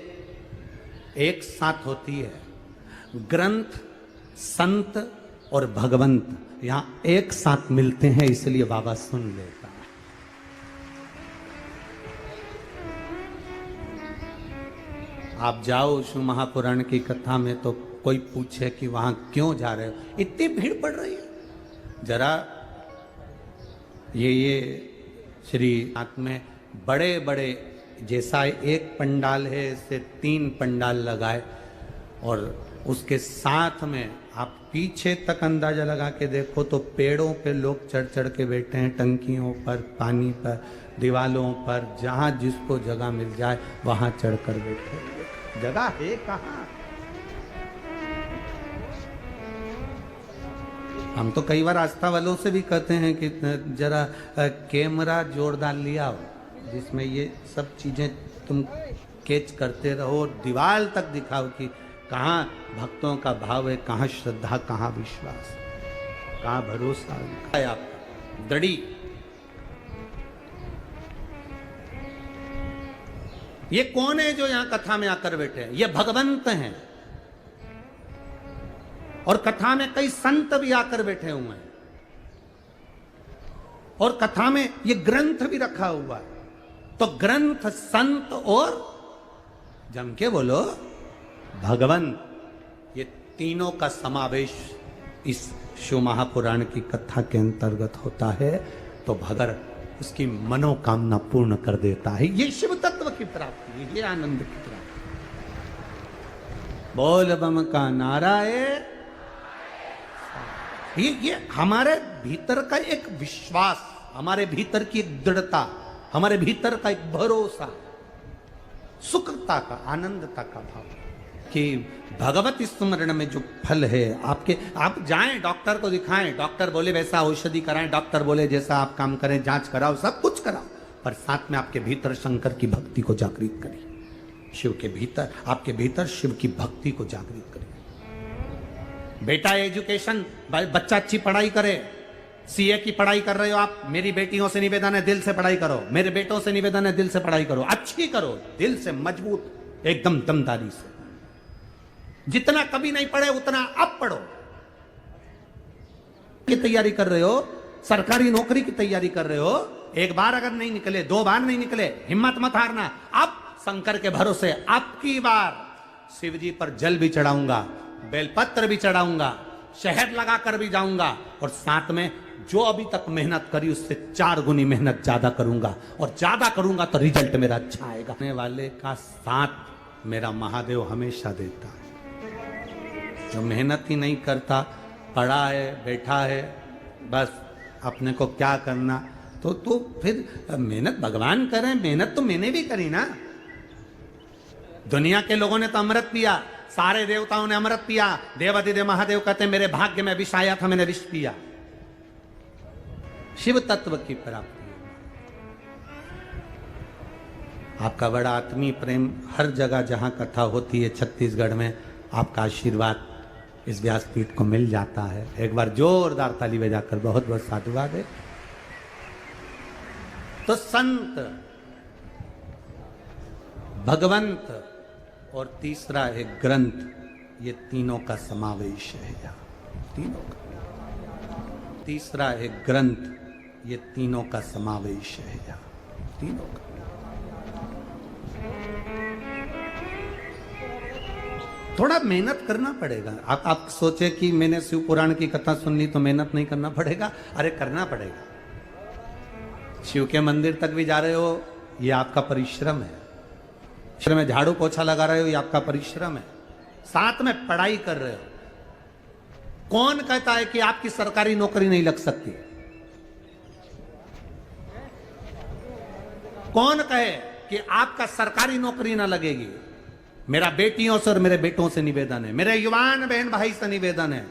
Speaker 1: एक साथ होती है, ग्रंथ, संत और भगवंत यहाँ एक साथ मिलते हैं, इसलिए बाबा सुन लेता है। आप जाओ शिव महापुराण की कथा में तो कोई पूछे कि वहां क्यों जा रहे हो, इतनी भीड़ पड़ रही है। जरा ये श्री नाथ में बड़े बड़े, जैसा एक पंडाल है इससे 3 पंडाल लगाए और उसके साथ में आप पीछे तक अंदाजा लगा के देखो तो पेड़ों पे लोग चढ़ चढ़ के बैठे हैं, टंकियों पर, पानी पर, दीवालों पर, जहां जिसको जगह मिल जाए वहां चढ़कर बैठे। जगह है कहां? हम तो कई बार आस्था वालों से भी कहते हैं कि जरा कैमरा जोरदार लिया हो जिसमें ये सब चीजें तुम कैच करते रहो और दीवार तक दिखाओ कि कहाँ भक्तों का भाव है, कहाँ श्रद्धा, कहाँ विश्वास, कहाँ भरोसा है आपका दृढ़ी। ये कौन है जो यहां कथा में आकर बैठे हैं? ये भगवंत हैं। और कथा में कई संत भी आकर बैठे हुए हैं और कथा में ये ग्रंथ भी रखा हुआ है। तो ग्रंथ, संत और जम के बोलो भगवान, ये तीनों का समावेश इस शिव महापुराण की कथा के अंतर्गत होता है। तो भगवान उसकी मनोकामना पूर्ण कर देता है। ये शिव तत्व की प्राप्ति है, ये आनंद की प्राप्ति। बोल बम का नारा है। ये हमारे भीतर का एक विश्वास, हमारे भीतर की एक दृढ़ता, हमारे भीतर का एक भरोसा, सुखता का, आनंदता का भाव कि भगवत स्मरण में जो फल है आपके, आप जाएं डॉक्टर को दिखाएं, डॉक्टर बोले वैसा औषधि कराएं, डॉक्टर बोले जैसा आप काम करें, जांच कराओ, सब कुछ कराओ, पर साथ में आपके भीतर शंकर की भक्ति को जागृत करिए। शिव के भीतर, आपके भीतर शिव की भक्ति को जागृत करिए। बेटा एजुकेशन, बच्चा अच्छी पढ़ाई करे, सीए की पढ़ाई कर रहे हो आप, मेरी बेटियों से निवेदन है दिल से पढ़ाई करो, मेरे बेटों से निवेदन है दिल से पढ़ाई करो, अच्छी करो, दिल से मजबूत, एकदम दमदारी से। जितना कभी नहीं पढ़े उतना अब पढ़ो। की तैयारी कर रहे हो, सरकारी नौकरी की तैयारी कर रहे हो, एक बार अगर नहीं निकले, दो बार नहीं निकले, हिम्मत मत हारना। अब शंकर के भरोसे अब की बार शिव जी पर जल भी चढ़ाऊंगा, बेलपत्र भी चढ़ाऊंगा, शहद लगाकर भी जाऊंगा और साथ में जो अभी तक मेहनत करी उससे 4 गुनी मेहनत ज्यादा करूंगा, और ज्यादा करूंगा तो रिजल्ट मेरा अच्छा आएगा। आने वाले का साथ मेरा महादेव हमेशा देता है। जो मेहनत ही नहीं करता, पढ़ा है, बैठा है, बस अपने को क्या करना, तो फिर मेहनत भगवान करें, मेहनत तो मैंने भी करी ना। दुनिया के लोगों ने तो अमृत पिया, सारे देवताओं ने अमृत पिया, देवाधिदेव महादेव कहते मेरे भाग्य में विष आया था, मैंने विष पिया। शिव तत्व की प्राप्ति, आपका बड़ा आत्मीय प्रेम हर जगह जहां कथा होती है छत्तीसगढ़ में, आपका आशीर्वाद इस व्यासपीठ को मिल जाता है। एक बार जोरदार ताली बजाकर बहुत बहुत साधुवाद है। तो संत, भगवंत और तीसरा है ग्रंथ, ये तीनों का समावेश है यहाँ, तीनों का। तीसरा है ग्रंथ, ये तीनों का समावेश है यहाँ, तीनों का। थोड़ा मेहनत करना पड़ेगा। आप सोचे कि मैंने शिव पुराण की कथा सुन ली तो मेहनत नहीं करना पड़ेगा, अरे करना पड़ेगा। शिव के मंदिर तक भी जा रहे हो, ये आपका परिश्रम है। शहर में झाड़ू पोछा लगा रहे हो, ये आपका परिश्रम है। साथ में पढ़ाई कर रहे हो। कौन कहता है कि आपकी सरकारी नौकरी नहीं लग सकती? कौन कहे कि आपका सरकारी नौकरी ना लगेगी? मेरा बेटियों से और मेरे बेटों से निवेदन है, मेरे युवान बहन भाई से निवेदन है,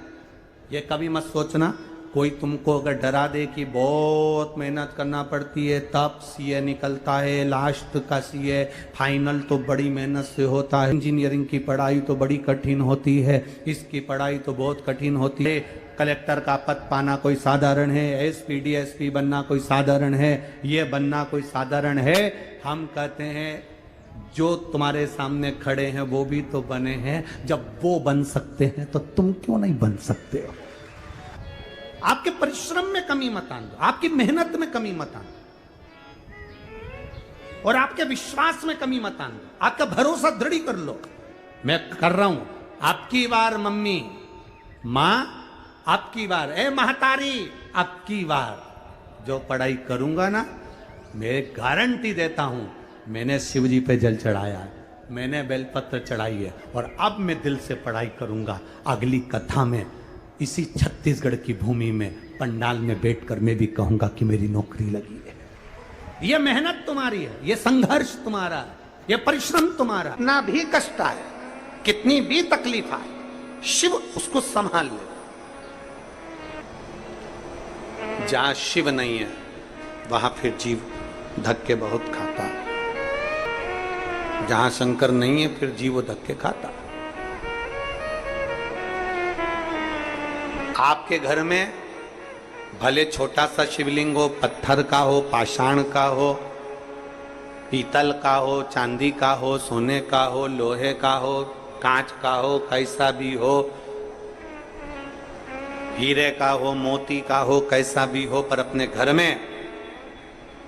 Speaker 1: ये कभी मत सोचना कोई तुमको अगर डरा दे कि बहुत मेहनत करना पड़ती है तब सीए निकलता है, लास्ट का सीए फाइनल तो बड़ी मेहनत से होता है, इंजीनियरिंग की पढ़ाई तो बड़ी कठिन होती है, इसकी पढ़ाई तो बहुत कठिन होती है, कलेक्टर का पद पाना कोई साधारण है, एसपी डीएसपी बनना कोई साधारण है, ये बनना कोई साधारण है। हम कहते हैं जो तुम्हारे सामने खड़े हैं वो भी तो बने हैं, जब वो बन सकते हैं तो तुम क्यों नहीं बन सकते हो? आपके परिश्रम में कमी मत आन दो, आपकी मेहनत में कमी मत आन दो, और आपके विश्वास में कमी मत आन दो। आपका भरोसा दृढ़ कर लो, मैं कर रहा हूं। आपकी बार मम्मी, मां, आपकी बार ए महतारी, आपकी बार जो पढ़ाई करूंगा ना, मैं गारंटी देता हूं, मैंने शिव जी पे जल चढ़ाया है, मैंने बेलपत्र चढ़ाई है और अब मैं दिल से पढ़ाई करूंगा। अगली कथा में इसी छत्तीसगढ़ की भूमि में पंडाल में बैठकर मैं भी कहूंगा कि मेरी नौकरी लगी है। ये मेहनत तुम्हारी है, ये संघर्ष तुम्हारा है, ये परिश्रम तुम्हारा। ना भी कष्ट आए, कितनी भी तकलीफ आए, शिव उसको संभाल ले। जहां शिव नहीं है वहां फिर जीव धक्के बहुत खाता है। जहां शंकर नहीं है फिर जीव धक्के खाता। आपके घर में भले छोटा सा शिवलिंग हो, पत्थर का हो, पाषाण का हो, पीतल का हो, चांदी का हो, सोने का हो, लोहे का हो, कांच का हो, कैसा भी हो, हीरे का हो, मोती का हो, कैसा भी हो, पर अपने घर में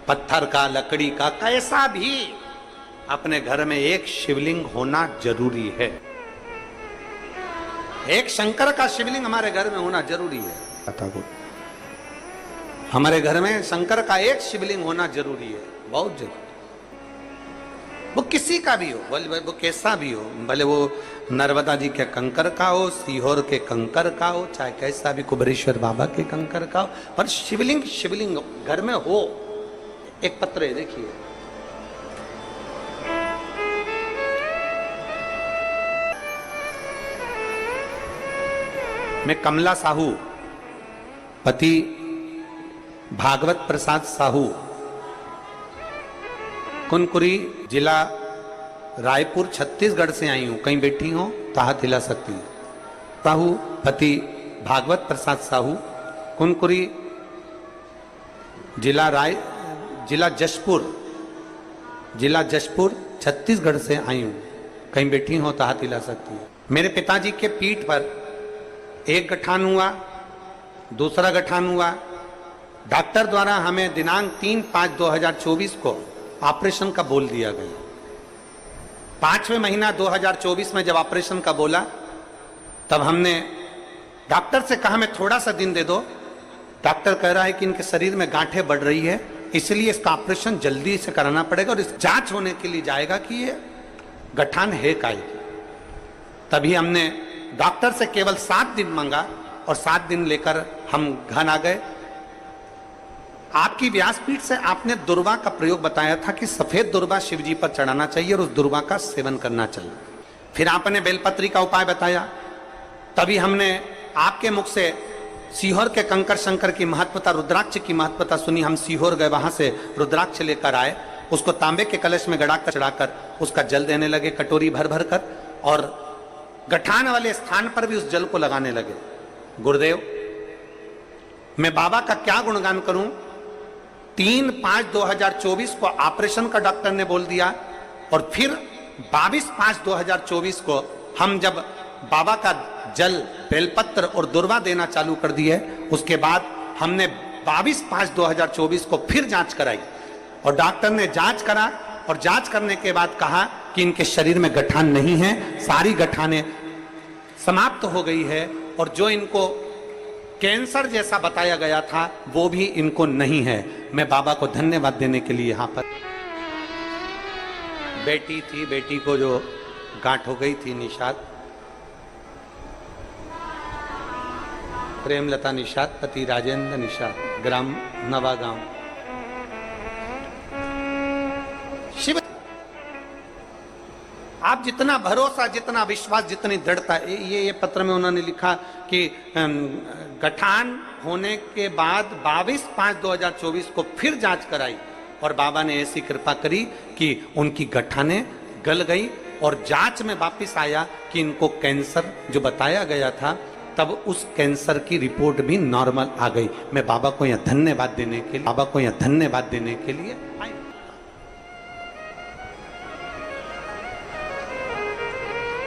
Speaker 1: पत्थर का, लकड़ी का, कैसा भी अपने घर में एक शिवलिंग होना जरूरी है। एक शंकर का शिवलिंग हमारे घर में होना जरूरी है। हमारे घर में शंकर का एक शिवलिंग होना जरूरी है, बहुत जरूरी। वो किसी का भी हो, भले वो कैसा भी हो, भले वो नर्मदा जी के कंकर का हो, सीहोर के कंकर का हो, चाहे कैसा भी कुबेरेश्वर बाबा के कंकर का हो, पर शिवलिंग शिवलिंग घर में हो। एक पत्र है, देखिए, मैं कमला साहू, पति भागवत प्रसाद साहू, कुनकुरी, जिला रायपुर, छत्तीसगढ़ से आई हूं। कहीं बैठी हो तो हाथ हिला सकती हूं। साहू, पति भागवत प्रसाद साहू, कुनकुरी, जिला जशपुर, छत्तीसगढ़ से आई हूं। कहीं बैठी हो तो हाथ हिला सकती हूं। मेरे पिताजी के पीठ पर एक गठान हुआ, दूसरा गठान हुआ। डॉक्टर द्वारा हमें दिनांक 3/5/2024 को ऑपरेशन का बोल दिया गया। 5वें महीना 2024 में जब ऑपरेशन का बोला, तब हमने डॉक्टर से कहा मैं थोड़ा सा दिन दे दो। डॉक्टर कह रहा है कि इनके शरीर में गांठें बढ़ रही है, इसलिए इसका ऑपरेशन जल्दी से कराना पड़ेगा और इस जांच होने के लिए जाएगा कि ये गठान है काहे की। तभी हमने डॉक्टर से केवल 7 दिन मांगा और 7 दिन लेकर हम घर आ गए। आपकी व्यासपीठ से आपने दुर्वा का प्रयोग बताया था कि सफेद दुर्वा शिवजी पर चढ़ाना चाहिए और उस दुर्वा का सेवन करना चाहिए। फिर आपने बेलपत्री का उपाय बताया। तभी हमने आपके मुख से सीहोर के कंकर शंकर की महत्वता, रुद्राक्ष की महत्वता सुनी। हम सीहोर गए, वहां से रुद्राक्ष लेकर आए, उसको तांबे के कलश में गड़ाकर चढ़ाकर उसका जल देने लगे, कटोरी भर भर कर, और गठान वाले स्थान पर भी उस जल को लगाने लगे। गुरुदेव, मैं बाबा का क्या गुणगान करूं। 3/5/2024 को ऑपरेशन का डॉक्टर ने बोल दिया और फिर 22/5/2024 को हम जब बाबा का जल, बेलपत्र और दुर्वा देना चालू कर दिए, उसके बाद हमने 22/5/2024 को फिर जांच कराई और डॉक्टर ने जांच करा और जांच करने के बाद कहा कि इनके शरीर में गठान नहीं है, सारी गठानें समाप्त हो गई है और जो इनको कैंसर जैसा बताया गया था वो भी इनको नहीं है। मैं बाबा को धन्यवाद देने के लिए यहाँ पर, बेटी थी, बेटी को जो गांठ हो गई थी, निषाद, प्रेमलता निषाद, पति राजेंद्र निषाद, ग्राम नवागांव। शिव, आप जितना भरोसा, जितना विश्वास, जितनी दृढ़ता, ये पत्र में उन्होंने लिखा कि गठान होने के बाद 22/5/2024 को फिर जांच कराई और बाबा ने ऐसी कृपा करी कि उनकी गठानें गल गई और जांच में वापस आया कि इनको कैंसर जो बताया गया था, तब उस कैंसर की रिपोर्ट भी नॉर्मल आ गई। मैं बाबा को यहाँ धन्यवाद देने के लिए आई।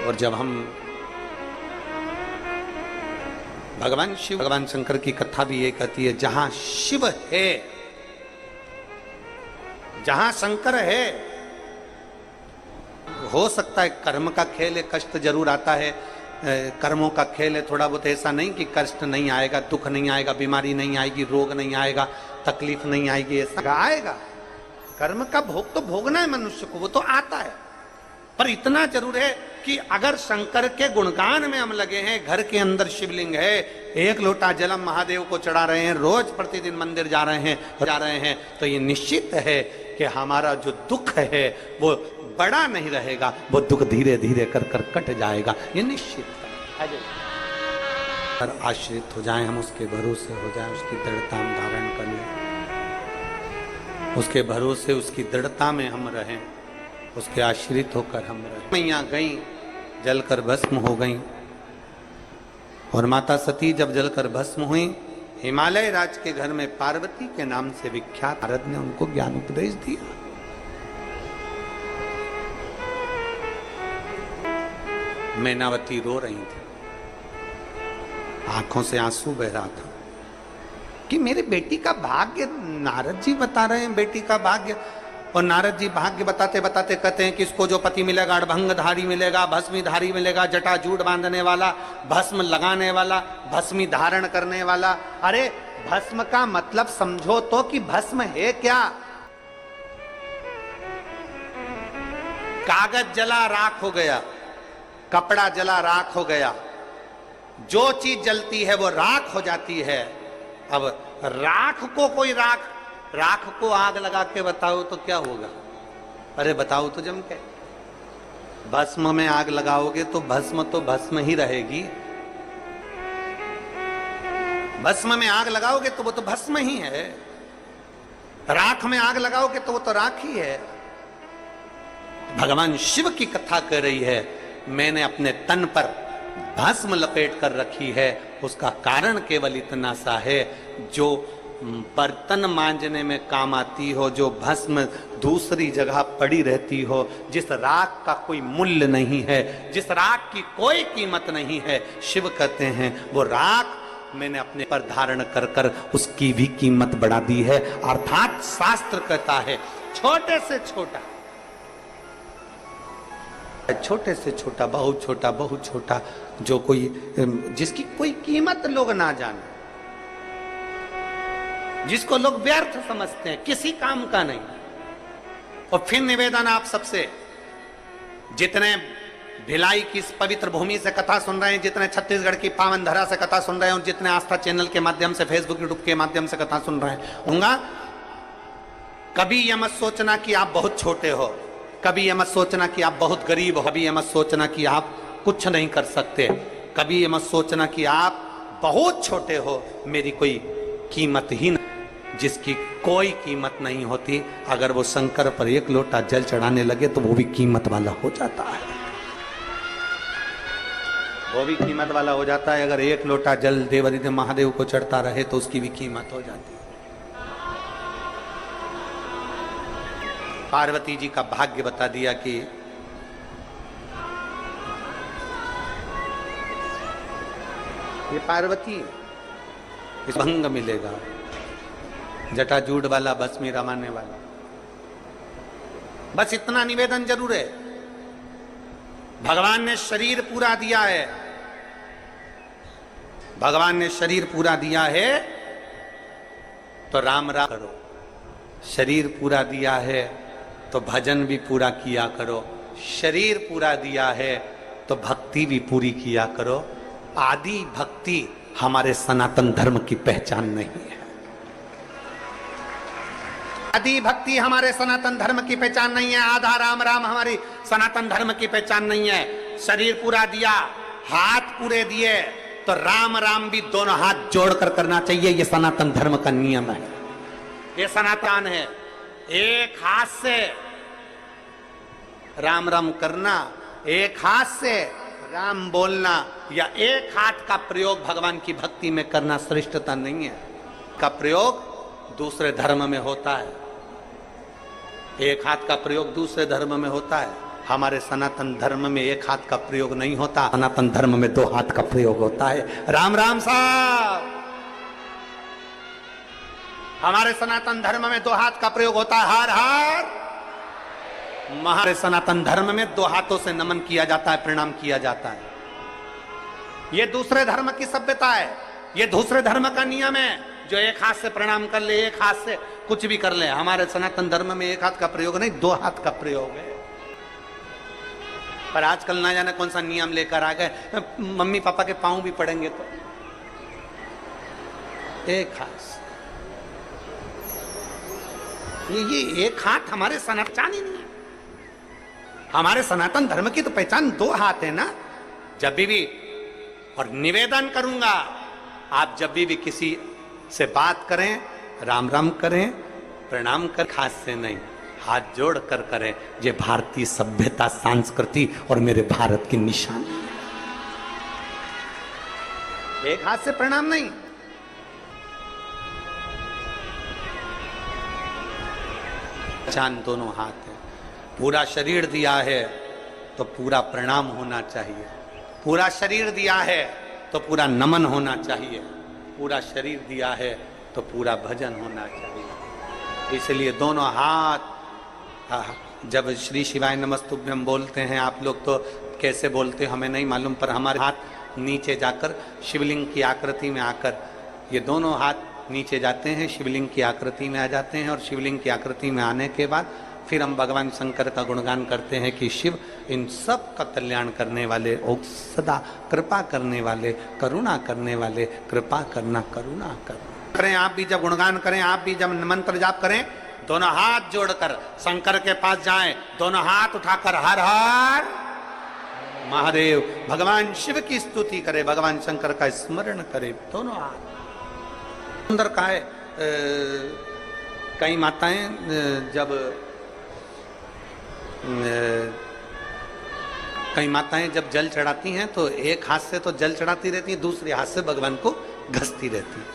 Speaker 1: और जब हम भगवान शिव, भगवान शंकर की कथा भी ये कहती है, जहां शिव है, जहां शंकर है, हो सकता है कर्म का खेल है, कष्ट जरूर आता है, कर्मों का खेल है, थोड़ा बहुत। ऐसा नहीं कि कष्ट नहीं आएगा, दुख नहीं आएगा, बीमारी नहीं आएगी, रोग नहीं आएगा, तकलीफ नहीं आएगी, ऐसा आएगा। कर्म का भोग तो भोगना है मनुष्य को, वो तो आता है। पर इतना जरूर है कि अगर शंकर के गुणगान में हम लगे हैं, घर के अंदर शिवलिंग है, एक लोटा जल हम महादेव को चढ़ा रहे हैं, रोज प्रतिदिन मंदिर जा रहे हैं, तो ये निश्चित है कि हमारा जो दुख है वो बड़ा नहीं रहेगा, वो दुख धीरे धीरे कर कर कट जाएगा, ये निश्चित है। पर आश्रित हो जाएं हम, उसके भरोसे हो जाएं, उसकी दृढ़ता हम धारण कर लें, उसके भरोसे उसकी दृढ़ता में हम रहें, उसके आश्रित होकर हम रहें। मैया गई जलकर भस्म हो गई, और माता सती जब जलकर भस्म हुई, हिमालय राज के घर में पार्वती के नाम से विख्यात नारद ने उनको ज्ञान उपदेश दिया। मैनावती रो रही थी, आंखों से आंसू बह रहा था कि मेरी बेटी का भाग्य, नारद जी बता रहे हैं बेटी का भाग्य, और नारद जी भाग्य बताते बताते कहते हैं कि इसको जो पति मिलेगा अड़भंगधारी मिलेगा, भस्मीधारी मिलेगा, जटाजूट बांधने वाला, भस्म लगाने वाला, भस्मी धारण करने वाला। अरे भस्म का मतलब समझो तो कि भस्म है क्या? कागज जला राख हो गया, कपड़ा जला राख हो गया, जो चीज जलती है वो राख हो जाती है। अब राख को कोई राख को आग लगा के बताओ तो क्या होगा? अरे बताओ तो जम के। भस्म में आग लगाओगे तो भस्म ही रहेगी। भस्म में आग लगाओगे तो वो तो भस्म ही है, राख में आग लगाओगे तो वो तो राख ही है। भगवान शिव की कथा कर रही है, मैंने अपने तन पर भस्म लपेट कर रखी है, उसका कारण केवल इतना सा है, जो बर्तन मांजने में काम आती हो, जो भस्म दूसरी जगह पड़ी रहती हो, जिस राख का कोई मूल्य नहीं है, जिस राख की कोई कीमत नहीं है, शिव कहते हैं वो राख मैंने अपने पर धारण कर कर उसकी भी कीमत बढ़ा दी है। अर्थात शास्त्र कहता है छोटे से छोटा, छोटे से छोटा, बहुत छोटा, बहुत छोटा, जो कोई जिसकी कोई कीमत लोग ना जाने, जिसको लोग व्यर्थ समझते हैं, किसी काम का नहीं। और फिर निवेदन आप सबसे, जितने भिलाई की इस पवित्र भूमि से कथा सुन रहे हैं, जितने छत्तीसगढ़ की पावन धरा से कथा सुन रहे हैं, और जितने आस्था चैनल के माध्यम से, फेसबुक यूट्यूब के माध्यम से कथा सुन रहे हैं, होगा कभी यह मत सोचना कि आप बहुत छोटे हो, कभी यह मत सोचना कि आप बहुत गरीब हो, कभी यह मत सोचना कि आप कुछ नहीं कर सकते, कभी यह मत सोचना कि आप बहुत छोटे हो, मेरी कोई कीमत ही नहीं। जिसकी कोई कीमत नहीं होती, अगर वो शंकर पर एक लोटा जल चढ़ाने लगे तो वो भी कीमत वाला हो जाता है, वो भी कीमत वाला हो जाता है। अगर एक लोटा जल देवादिदेव महादेव को चढ़ता रहे तो उसकी भी कीमत हो जाती है। पार्वती जी का भाग्य बता दिया कि ये पार्वती इस भंग मिलेगा, जटाजूट वाला, भस्मी रमाने वाला। बस इतना निवेदन जरूर है, भगवान ने शरीर पूरा दिया है, भगवान ने शरीर पूरा दिया है तो राम राम करो, शरीर पूरा दिया है तो भजन भी पूरा किया करो, शरीर पूरा दिया है तो भक्ति भी पूरी किया करो। आदि भक्ति हमारे सनातन धर्म की पहचान नहीं है, आदि भक्ति हमारे सनातन धर्म की पहचान नहीं है, आधा राम राम हमारी सनातन धर्म की पहचान नहीं है। शरीर पूरा दिया, हाथ पूरे दिए तो राम राम भी दोनों हाथ जोड़कर करना चाहिए, ये सनातन धर्म का नियम है, ये सनातन है। एक हाथ से राम राम करना, एक हाथ से राम बोलना, या एक हाथ का प्रयोग भगवान की भक्ति में करना श्रेष्ठता नहीं है। का प्रयोग दूसरे धर्म में होता है, एक हाथ का प्रयोग दूसरे धर्म में होता है, हमारे सनातन धर्म में एक हाथ का प्रयोग नहीं होता, सनातन धर्म में दो हाथ का प्रयोग होता है। राम राम साहब, हमारे सनातन धर्म में दो हाथ का प्रयोग होता है, हर हर। हमारे सनातन धर्म में दो हाथों से नमन किया जाता है, प्रणाम किया जाता है। ये दूसरे धर्म की सभ्यता है, ये दूसरे धर्म का नियम है, जो एक हाथ से प्रणाम कर ले, एक हाथ से कुछ भी कर ले। हमारे सनातन धर्म में एक हाथ का प्रयोग नहीं, दो हाथ का प्रयोग है। पर आजकल ना जाने कौन सा नियम लेकर आ गए, मम्मी पापा के पांव भी पड़ेंगे तो एक हाथ। ये एक हाथ हमारे सनातन ही नहीं है। हमारे सनातन धर्म की तो पहचान 2 हाथ है ना। जब भी और निवेदन करूंगा, आप जब भी किसी से बात करें, राम राम करें, प्रणाम कर, हाथ से नहीं, हाथ जोड़ कर करें। ये भारतीय सभ्यता, संस्कृति और मेरे भारत की निशानी है। एक हाथ से प्रणाम नहीं। पहचान दोनों हाथ है। पूरा शरीर दिया है तो पूरा प्रणाम होना चाहिए, पूरा शरीर दिया है तो पूरा नमन होना चाहिए, पूरा शरीर दिया है तो पूरा भजन होना चाहिए। इसलिए दोनों हाथ, जब श्री शिवाय नमस्तुभ्यम बोलते हैं आप लोग तो कैसे बोलते हो हमें नहीं मालूम, पर हमारे हाथ नीचे जाकर शिवलिंग की आकृति में आकर, ये दोनों हाथ नीचे जाते हैं, शिवलिंग की आकृति में आ जाते हैं। और शिवलिंग की आकृति में आने के बाद फिर हम भगवान शंकर का गुणगान करते हैं कि शिव इन सब का कल्याण करने वाले, और सदा कृपा करने वाले, करुणा करने वाले, कृपा करना, करुणा करना। करें आप भी, जब गुणगान करें आप भी, जब मंत्र जाप करें, दोनों हाथ जोड़कर शंकर के पास जाएं, दोनों हाथ उठाकर हर हर महादेव, भगवान शिव की स्तुति करें, भगवान शंकर का स्मरण करें, दोनों हाथ। सुंदर का है, कई माताएं जब जल चढ़ाती हैं तो एक हाथ से तो जल चढ़ाती रहती हैं, दूसरे हाथ से भगवान को घसती रहती है।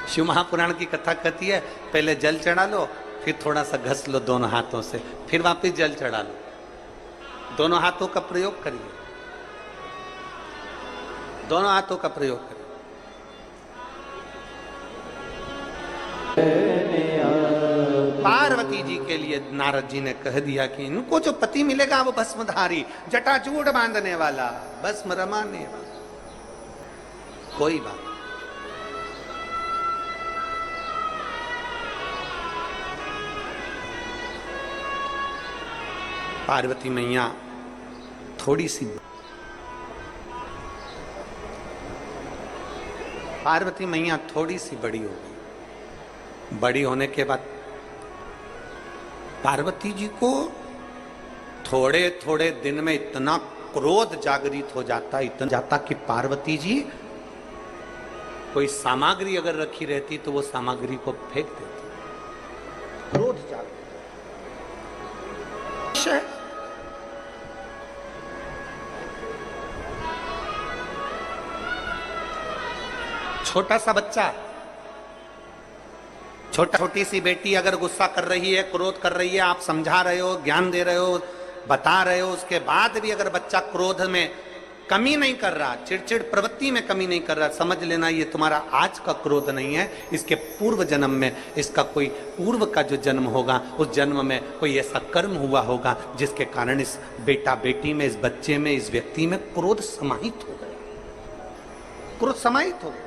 Speaker 1: शिव महापुराण की कथा कहती है पहले जल चढ़ा लो, फिर थोड़ा सा घस लो दोनों हाथों से, फिर वापस जल चढ़ा लो। दोनों हाथों का प्रयोग करिए, दोनों हाथों का प्रयोग करिए। पार्वती जी के लिए नारद जी ने कह दिया कि इनको जो पति मिलेगा वो भस्मधारी, जटाजूट बांधने वाला, भस्म रमाने वाला, कोई बात। पार्वती मैया थोड़ी सी, पार्वती मैया थोड़ी सी बड़ी हो गई। बड़ी होने के बाद पार्वती जी को थोड़े थोड़े दिन में इतना क्रोध जागृत हो जाता, इतना जाता कि पार्वती जी कोई सामग्री अगर रखी रहती तो वो सामग्री को फेंक देती। क्रोध जागृत। छोटा सा बच्चा, छोटी सी बेटी अगर गुस्सा कर रही है, क्रोध कर रही है, आप समझा रहे हो, ज्ञान दे रहे हो, बता रहे हो, उसके बाद भी अगर बच्चा क्रोध में कमी नहीं कर रहा, चिड़चिड़ प्रवृत्ति में कमी नहीं कर रहा, समझ लेना ये तुम्हारा आज का क्रोध नहीं है, इसके पूर्व जन्म में, इसका कोई पूर्व का जो जन्म होगा उस जन्म में कोई ऐसा कर्म हुआ होगा जिसके कारण इस बेटा बेटी में, इस बच्चे में, इस व्यक्ति में क्रोध समाहित हो गया, क्रोध समाहित हो गया।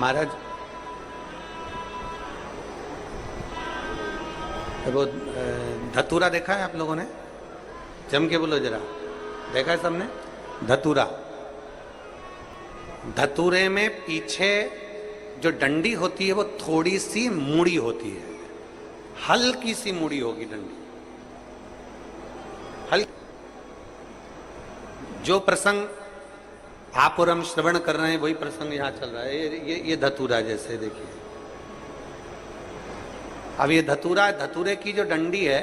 Speaker 1: महाराज वो धतूरा देखा है आप लोगों ने? जम के बोलो जरा, देखा है सबने? धतूरा, धतूरे में पीछे जो डंडी होती है वो थोड़ी सी मुड़ी होती है, हल्की सी मुड़ी होगी डंडी, हल्की। जो प्रसंग आप और हम श्रवण कर रहे हैं वही प्रसंग यहाँ चल रहा है। ये धतूरा जैसे देखिए, अब ये धतूरा, धतूरे की जो डंडी है,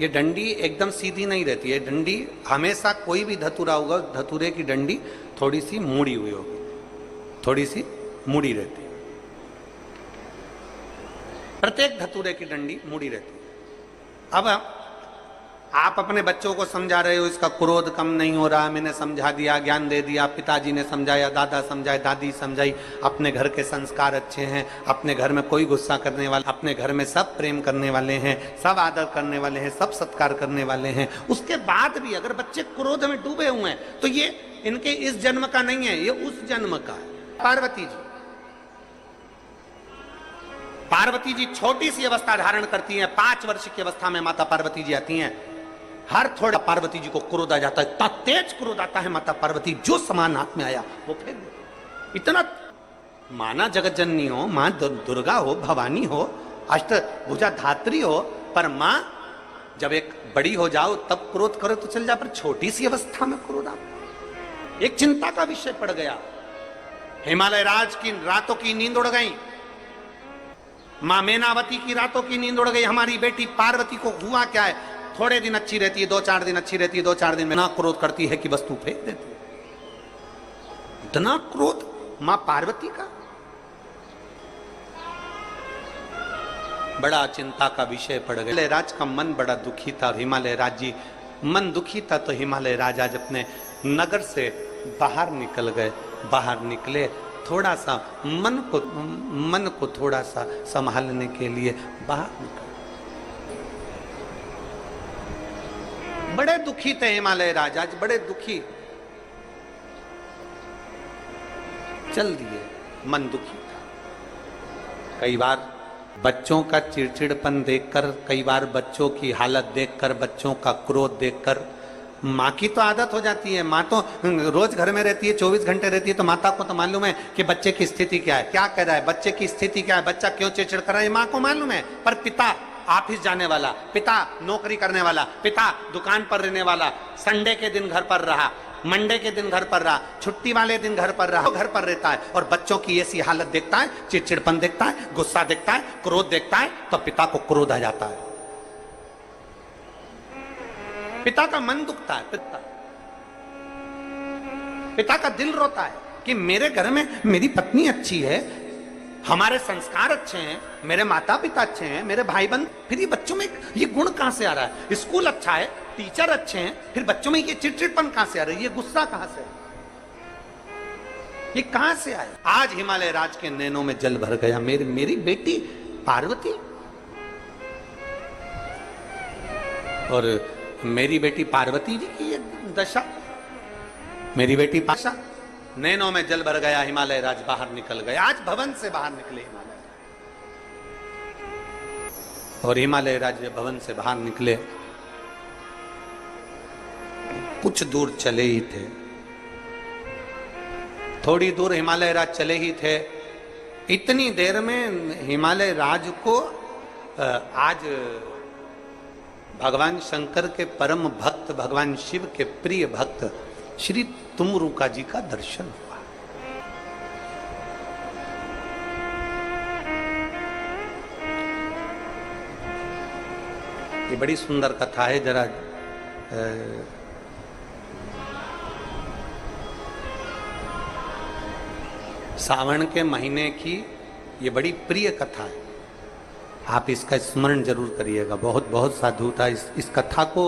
Speaker 1: ये डंडी एकदम सीधी नहीं रहती है। डंडी हमेशा, कोई भी धतूरा होगा, धतूरे की डंडी थोड़ी सी मुड़ी हुई होगी, थोड़ी सी मुड़ी रहती है। प्रत्येक धतूरे की डंडी मुड़ी रहती है। अब आप अपने बच्चों को समझा रहे हो, इसका क्रोध कम नहीं हो रहा, मैंने समझा दिया, ज्ञान दे दिया, पिताजी ने समझाया, दादा समझाए, दादी समझाई, अपने घर के संस्कार अच्छे हैं, अपने घर में कोई गुस्सा करने वाला, अपने घर में सब प्रेम करने वाले हैं, सब आदर करने वाले हैं, सब सत्कार करने वाले हैं। उसके बाद भी अगर बच्चे क्रोध में डूबे हुए हैं तो ये इनके इस जन्म का नहीं है, ये उस जन्म का है। पार्वती जी, पार्वती जी छोटी सी अवस्था धारण करती हैं। 5 वर्ष की अवस्था में माता पार्वती जी आती हैं। हर थोड़ा पार्वती जी को क्रोध आ जाता है, इतना तेज क्रोध आता है माता पार्वती, जो सामान हाथ में आया वो फेंक देती। इतना माना जगत जननी हो, मां दुर्गा हो, भवानी हो, अष्टभुजा धात्री हो, पर मां जब एक बड़ी हो जाओ तब क्रोध करो तो चल जा, पर छोटी सी अवस्था में क्रोध आता। एक चिंता का विषय पड़ गया। हिमालय राज की रातों की नींद उड़ गई, मां मेनावती की रातों की नींद उड़ गई। हमारी बेटी पार्वती को हुआ क्या है, थोड़े दिन अच्छी रहती है, 2-4 दिन अच्छी रहती है, 2-4 दिन में ना क्रोध करती है कि वस्तु फेंक देती है। इतना क्रोध मां पार्वती का, बड़ा चिंता का विषय पड़ गया। हिमालय राज का मन बड़ा दुखी था। हिमालय राज जी मन दुखी था तो हिमालय राज आज अपने नगर से बाहर निकल गए। बाहर निकले, थोड़ा सा मन को थोड़ा सा संभालने के लिए बाहर निकले। बड़े दुखी थे हिमालय राज, आज बड़े दुखी चल दिए, मन दुखी था। कई बार बच्चों का चिड़चिड़पन देखकर, कई बार बच्चों की हालत देखकर, बच्चों का क्रोध देखकर माँ की तो आदत हो जाती है। माँ तो रोज घर में रहती है, 24 घंटे रहती है, तो माता को तो मालूम है कि बच्चे की स्थिति क्या है, क्या कर रहा है, बच्चे की स्थिति क्या है, बच्चा क्यों चिड़चिड़ कर रहा है, माँ को मालूम है। पर पिता ऑफिस जाने वाला, पिता नौकरी करने वाला, पिता दुकान पर रहने वाला, संडे के दिन घर पर रहा, मंडे के दिन घर पर रहा, छुट्टी वाले दिन घर पर रहा, घर पर रहता है और बच्चों की ऐसी हालत देखता है, चिड़चिड़पन देखता है, गुस्सा देखता है, क्रोध देखता है, तो पिता को क्रोध आ जाता है। पिता का मन दुखता है, पिता का दिल रोता है कि मेरे घर में मेरी पत्नी अच्छी है, हमारे संस्कार अच्छे हैं, मेरे माता पिता अच्छे हैं, मेरे भाई बहन, फिर ये बच्चों में ये गुण कहां से आ रहा है? स्कूल अच्छा है, टीचर अच्छे हैं, फिर बच्चों में ये चिड़चिड़पन कहां से आ रहा है, ये गुस्सा कहां से, ये कहां से आया? आज हिमालय राज के नैनों में जल भर गया। मेरी बेटी पार्वती और मेरी बेटी पार्वती जी की ये दशा, मेरी बेटी पाशा, नैनों में जल भर गया। हिमालय राज बाहर निकल गए। आज भवन से बाहर निकले हिमालय, और हिमालय राज भवन से बाहर निकले, कुछ दूर चले ही थे, थोड़ी दूर हिमालय राज चले ही थे। इतनी देर में हिमालय राज को आज भगवान शंकर के परम भक्त, भगवान शिव के प्रिय भक्त श्री तुमरुका जी का दर्शन हुआ। ये बड़ी सुंदर कथा है। जरा सावन के महीने की ये बड़ी प्रिय कथा है, आप इसका स्मरण जरूर करिएगा। बहुत बहुत साधुता इस कथा को,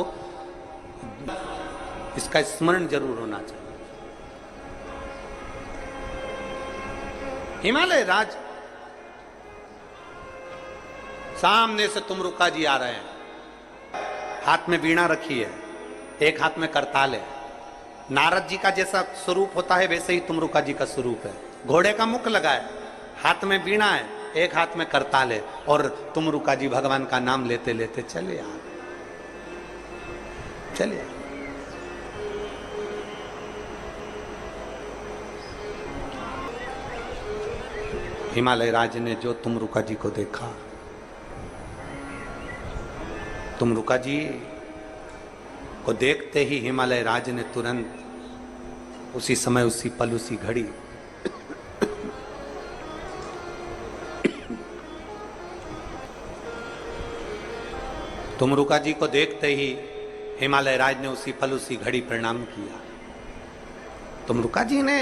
Speaker 1: इसका स्मरण जरूर होना चाहिए। हिमालय राज सामने से तुमरुका जी आ रहे हैं, हाथ में वीणा रखी है, एक हाथ में करताल है। नारद जी का जैसा स्वरूप होता है वैसे ही तुमरुका जी का स्वरूप है। घोड़े का मुख लगा है, हाथ में वीणा है, एक हाथ में करताल है, और तुमरुका जी भगवान का नाम लेते लेते चले आ, चले आ। हिमालय राज ने जो तुमरुका जी को देखा, तुमरुका जी को देखते ही हिमालय राज ने तुरंत, उसी समय, उसी पल, उसी घड़ी तुमरुका जी को देखते ही हिमालय राज ने उसी पल, उसी घड़ी प्रणाम किया। तुमरुका जी ने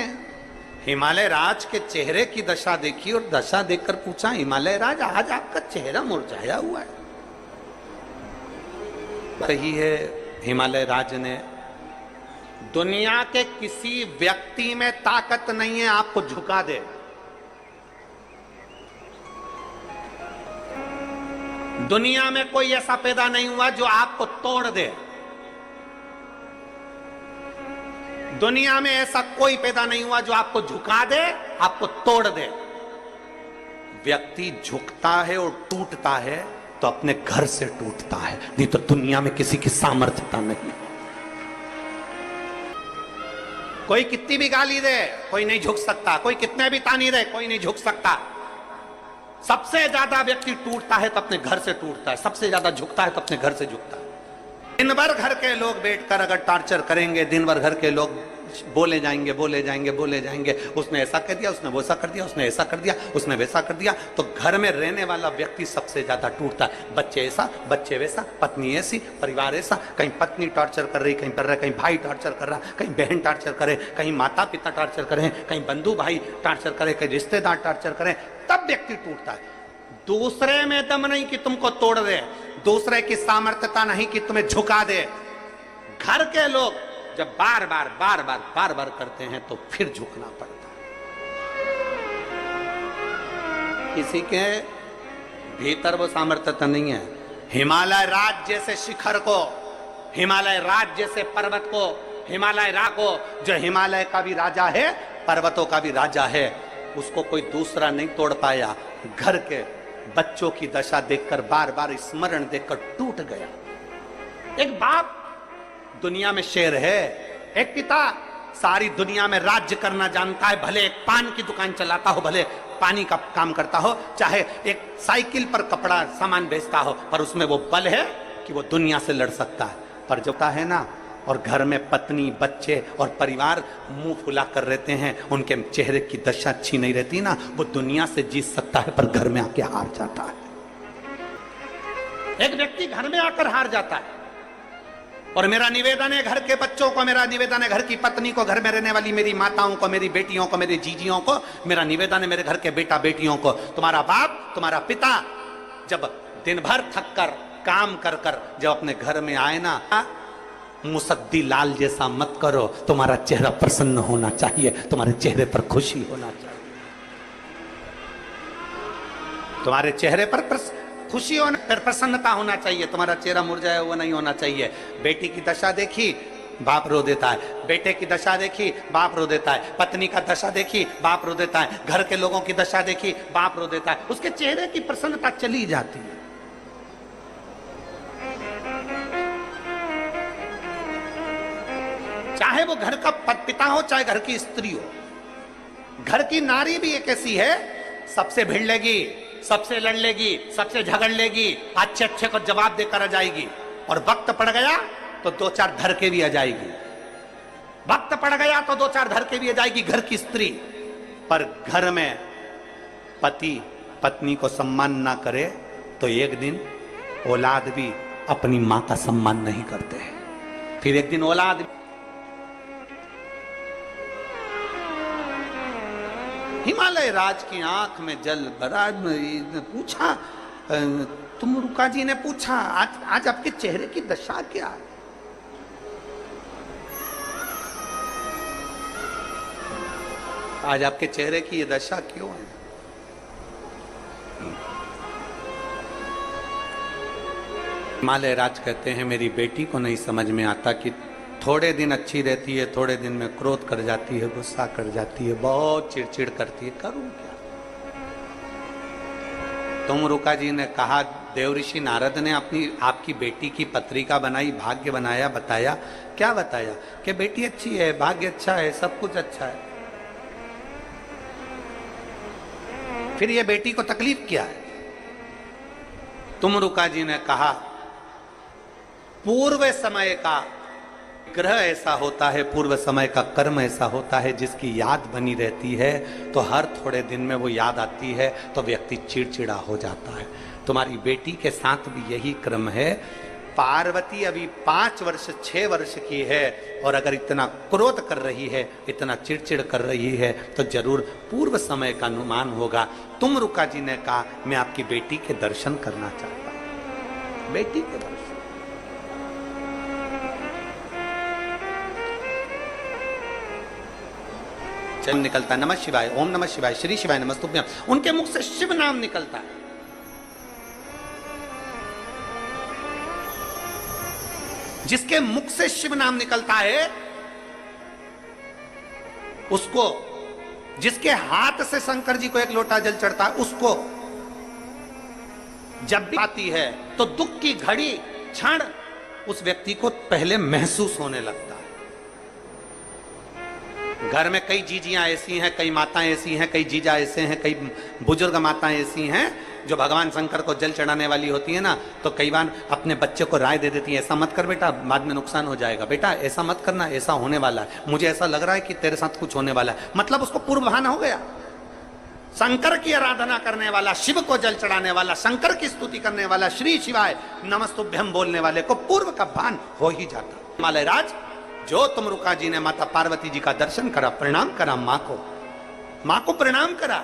Speaker 1: हिमालय राज के चेहरे की दशा देखी और दशा देखकर पूछा, हिमालय राज आज आपका चेहरा मुरझाया हुआ है? कही है हिमालय राज ने, दुनिया के किसी व्यक्ति में ताकत नहीं है आपको झुका दे। दुनिया में कोई ऐसा पैदा नहीं हुआ जो आपको तोड़ दे। दुनिया में ऐसा कोई पैदा नहीं हुआ जो आपको झुका दे, आपको तोड़ दे। व्यक्ति झुकता है और टूटता है तो अपने घर से टूटता है, नहीं तो दुनिया में किसी की सामर्थ्यता नहीं। कोई कितनी भी गाली दे, कोई नहीं झुक सकता। कोई कितने भी तानी दे, कोई नहीं झुक सकता। सबसे ज्यादा व्यक्ति टूटता है तो अपने घर से टूटता है, सबसे ज्यादा झुकता है तो अपने घर से झुकता है। दिन भर घर के लोग बैठकर अगर टॉर्चर करेंगे, दिन भर घर के लोग बोले जाएंगे, उसने ऐसा कर दिया, उसने वैसा कर दिया, उसने ऐसा कर दिया, उसने वैसा कर दिया, तो घर में रहने वाला व्यक्ति सबसे ज्यादा टूटता है। बच्चे ऐसा, बच्चे वैसा, पत्नी ऐसी, परिवार ऐसा। कहीं पत्नी टॉर्चर कर रही, कहीं कर रहा, कहीं भाई टॉर्चर कर रहा, कहीं बहन टॉर्चर करे, कहीं माता पिता टॉर्चर करें, कहीं बंधु भाई टॉर्चर करे, कहीं रिश्तेदार टॉर्चर करें, तब व्यक्ति टूटता है। दूसरे में दम नहीं कि तुमको तोड़ दे, दूसरे की सामर्थ्यता नहीं कि तुम्हें झुका दे। घर के लोग जब बार बार करते हैं तो फिर झुकना पड़ता है। किसी के भीतर वो सामर्थ्यता नहीं है। हिमालय राज जैसे शिखर को, हिमालय राज जैसे पर्वत को, हिमालय राज को, जो हिमालय का भी राजा है, पर्वतों का भी राजा है, उसको कोई दूसरा नहीं तोड़ पाया। घर के बच्चों की दशा देखकर, बार बार स्मरण देखकर टूट गया। एक बाप दुनिया में शेर है, एक पिता सारी दुनिया में राज्य करना जानता है, भले एक पान की दुकान चलाता हो, भले पानी का काम करता हो, चाहे एक साइकिल पर कपड़ा सामान बेचता हो, पर उसमें वो बल है कि वो दुनिया से लड़ सकता है। पर जो है ना, और घर में पत्नी, बच्चे और परिवार मुंह फुला कर रहते हैं, उनके चेहरे की दशा अच्छी नहीं रहती ना, वो दुनिया से जीत सकता है पर घर में आके हार जाता है। एक व्यक्ति घर में आकर हार जाता है। और मेरा निवेदन है घर के बच्चों को, मेरा निवेदन है घर की पत्नी को, घर में रहने वाली मेरी माताओं को, मेरी बेटियों को, मेरी जीजियों को, मेरा निवेदन है मेरे घर के बेटा बेटियों को, तुम्हारा बाप, तुम्हारा पिता जब दिन भर थक कर काम कर कर जब अपने घर में आए ना, मुसद्दी लाल जैसा मत करो। तुम्हारा चेहरा प्रसन्न होना चाहिए, तुम्हारे चेहरे पर खुशी होना चाहिए, तुम्हारे चेहरे पर खुशी होना, प्रसन्नता होना चाहिए। तुम्हारा चेहरा मुरझाया हुआ नहीं होना चाहिए। बेटी की दशा देखी, बाप रो देता है। बेटे की दशा देखी, बाप रो देता है। पत्नी का दशा देखी, बाप रो देता है। घर के लोगों की दशा देखी, बाप रो देता है। उसके चेहरे की प्रसन्नता चली जाती है। चाहे वो घर का पिता हो, चाहे घर की स्त्री हो। घर की नारी भी एक ऐसी है, सबसे भिड़ लेगी, सबसे लड़ लेगी, सबसे झगड़ लेगी, अच्छे अच्छे को जवाब देकर आ जाएगी, और वक्त पड़ गया तो दो चार धर के भी आ जाएगी। वक्त पड़ गया तो दो चार धर के भी आ जाएगी घर की स्त्री। पर घर में पति पत्नी को सम्मान ना करे तो एक दिन औलाद भी अपनी मां का सम्मान नहीं करते हैं। फिर एक दिन औलाद, हिमालय राज की आंख में जल भरा। पूछा, तुम रुका जी ने पूछा, आज आपके चेहरे की दशा क्या है? आज आपके चेहरे की ये दशा क्यों है? हिमालय राज कहते हैं, मेरी बेटी को नहीं समझ में आता कि थोड़े दिन अच्छी रहती है, थोड़े दिन में क्रोध कर जाती है, गुस्सा कर जाती है, बहुत चिड़चिड़ करती है, करूं क्या? तुम रुका जी ने कहा, देवऋषि नारद ने आपकी बेटी की पत्रिका बनाई, भाग्य बनाया, बताया। क्या बताया? कि बेटी अच्छी है, भाग्य अच्छा है, सब कुछ अच्छा है। फिर ये बेटी को तकलीफ क्या है? तुम रुका जी ने कहा, पूर्व समय का ग्रह ऐसा होता है, पूर्व समय का कर्म ऐसा होता है, जिसकी याद बनी रहती है तो हर थोड़े दिन में वो याद आती है तो व्यक्ति चिड़चिड़ा हो जाता है। तुम्हारी बेटी के साथ भी यही क्रम है। पार्वती अभी 5 वर्ष 6 वर्ष की है, और अगर इतना क्रोध कर रही है, इतना चिड़चिड़ कर रही है, तो जरूर पूर्व समय का अनुमान होगा। तुम रुका जी ने कहा, मैं आपकी बेटी के दर्शन करना चाहता हूं। बेटी के दर्शन चल निकलता, नमः शिवाय, ओम नमः शिवाय, श्री शिवाय नमस्तुभ्यम। उनके मुख से शिव नाम निकलता है। जिसके मुख से शिव नाम निकलता है उसको, जिसके हाथ से शंकर जी को एक लोटा जल चढ़ता है, उसको जब भी आती है तो दुख की घड़ी क्षण उस व्यक्ति को पहले महसूस होने लगता है। घर में कई जीजियां ऐसी हैं, कई माताएं ऐसी हैं, कई जीजा ऐसे हैं, कई बुजुर्ग माताएं ऐसी हैं जो भगवान शंकर को जल चढ़ाने वाली होती है ना, तो कई बार अपने बच्चे को राय दे देती है, ऐसा मत कर बेटा, बाद में नुकसान हो जाएगा, बेटा ऐसा मत करना, ऐसा होने वाला है, मुझे ऐसा लग रहा है कि तेरे साथ कुछ होने वाला है। मतलब उसको पूर्व भान हो गया। शंकर की आराधना करने वाला, शिव को जल चढ़ाने वाला, शंकर की स्तुति करने वाला, श्री शिवाय नमस्तुभ्यम बोलने वाले को पूर्व का भान हो ही जाता। हिमालय राज, जो तुमरुका जी ने माता पार्वती जी का दर्शन करा, प्रणाम करा मां को प्रणाम करा।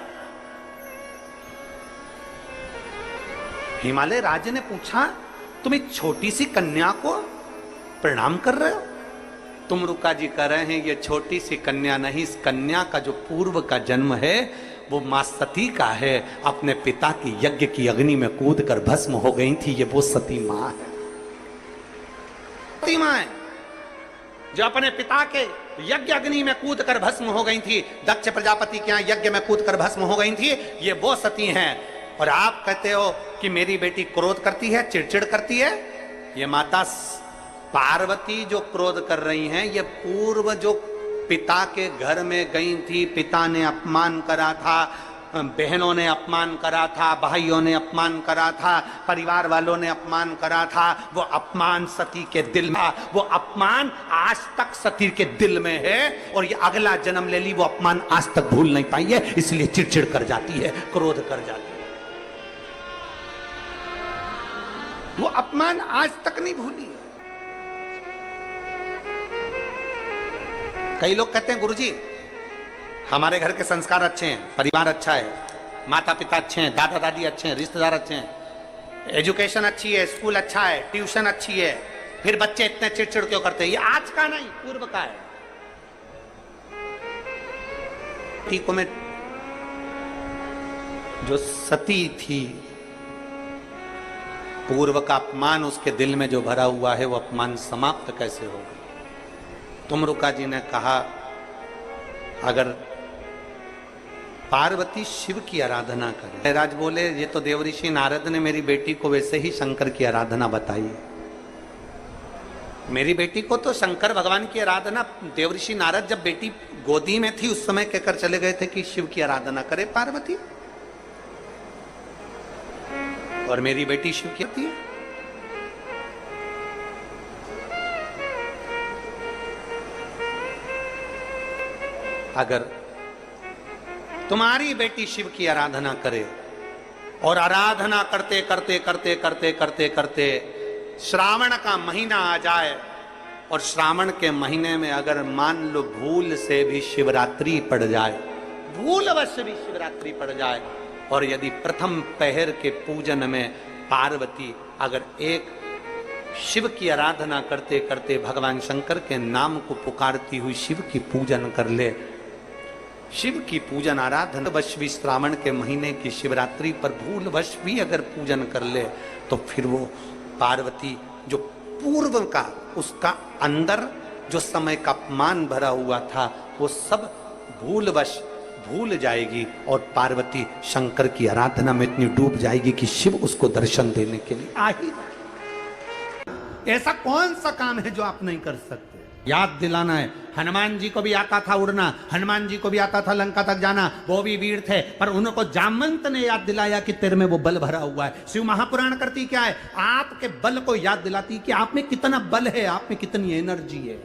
Speaker 1: हिमालय राज ने पूछा, तुम एक छोटी सी कन्या को प्रणाम कर रहे हो? तुमरुका जी कह रहे हैं, ये छोटी सी कन्या नहीं, इस कन्या का जो पूर्व का जन्म है वो मां सती का है। अपने पिता की यज्ञ की अग्नि में कूद कर भस्म हो गई थी, ये वो सती मां है। सती मां है जो अपने पिता के यज्ञ अग्नि में कूद कर भस्म हो गई थी, दक्ष प्रजापति के यहां यज्ञ में कूद कर भस्म हो गई थी, ये वो सती हैं। और आप कहते हो कि मेरी बेटी क्रोध करती है, चिड़चिड़ करती है। ये माता पार्वती जो क्रोध कर रही हैं, ये पूर्व जो पिता के घर में गई थी, पिता ने अपमान करा था, बहनों ने अपमान करा था, भाइयों ने अपमान करा था, परिवार वालों ने अपमान करा था, वो अपमान सती के दिल में, वो अपमान आज तक सती के दिल में है। और ये अगला जन्म ले ली, वो अपमान आज तक भूल नहीं पाई है, इसलिए चिड़चिड़ कर जाती है, क्रोध कर जाती है। वो अपमान आज तक नहीं भूली। कई लोग कहते हैं, गुरुजी हमारे घर के संस्कार अच्छे हैं, परिवार अच्छा है, माता पिता अच्छे हैं, दादा दादी अच्छे हैं, रिश्तेदार अच्छे हैं, एजुकेशन अच्छी है, स्कूल अच्छा है, ट्यूशन अच्छी है, फिर बच्चे इतने चिड़चिड़ क्यों करते हैं? ये आज का नहीं, पूर्व का है। ठीक में जो सती थी, पूर्व का अपमान उसके दिल में जो भरा हुआ है, वो अपमान समाप्त कैसे होगा? तुमरुका जी ने कहा, अगर पार्वती शिव की आराधना करे। राज बोले, ये तो देवऋषि नारद ने मेरी बेटी को वैसे ही शंकर की आराधना बताई। मेरी बेटी को तो शंकर भगवान की आराधना, देवऋषि नारद जब बेटी गोदी में थी उस समय कहकर चले गए थे कि शिव की आराधना करे पार्वती, और मेरी बेटी शिव की होती है। अगर तुम्हारी बेटी शिव की आराधना करे और आराधना करते करते करते करते करते करते श्रावण का महीना आ जाए, और श्रावण के महीने में अगर मान लो भूल से भी शिवरात्रि पड़ जाए, भूलवश भी शिवरात्रि पड़ जाए, और यदि प्रथम पहर के पूजन में पार्वती अगर एक शिव की आराधना करते करते भगवान शंकर के नाम को पुकारती हुई शिव की पूजन कर ले, शिव की पूजन आराधना वश भी श्रावण के महीने की शिवरात्रि पर भूल वश भी अगर पूजन कर ले, तो फिर वो पार्वती जो पूर्व का उसका अंदर जो समय का अपमान भरा हुआ था, वो सब भूलवश भूल जाएगी, और पार्वती शंकर की आराधना में इतनी डूब जाएगी कि शिव उसको दर्शन देने के लिए आ ही। ऐसा कौन सा काम है जो आप नहीं कर सकते? याद दिलाना है, हनुमान जी को भी आता था उड़ना, हनुमान जी को भी आता था लंका तक जाना, वो भी वीर थे, पर उनको जामवंत ने याद दिलाया कि तेरे में वो बल भरा हुआ है। शिव महापुराण करती क्या है? आपके बल को याद दिलाती कि आप में कितना बल है, आप में कितनी एनर्जी है।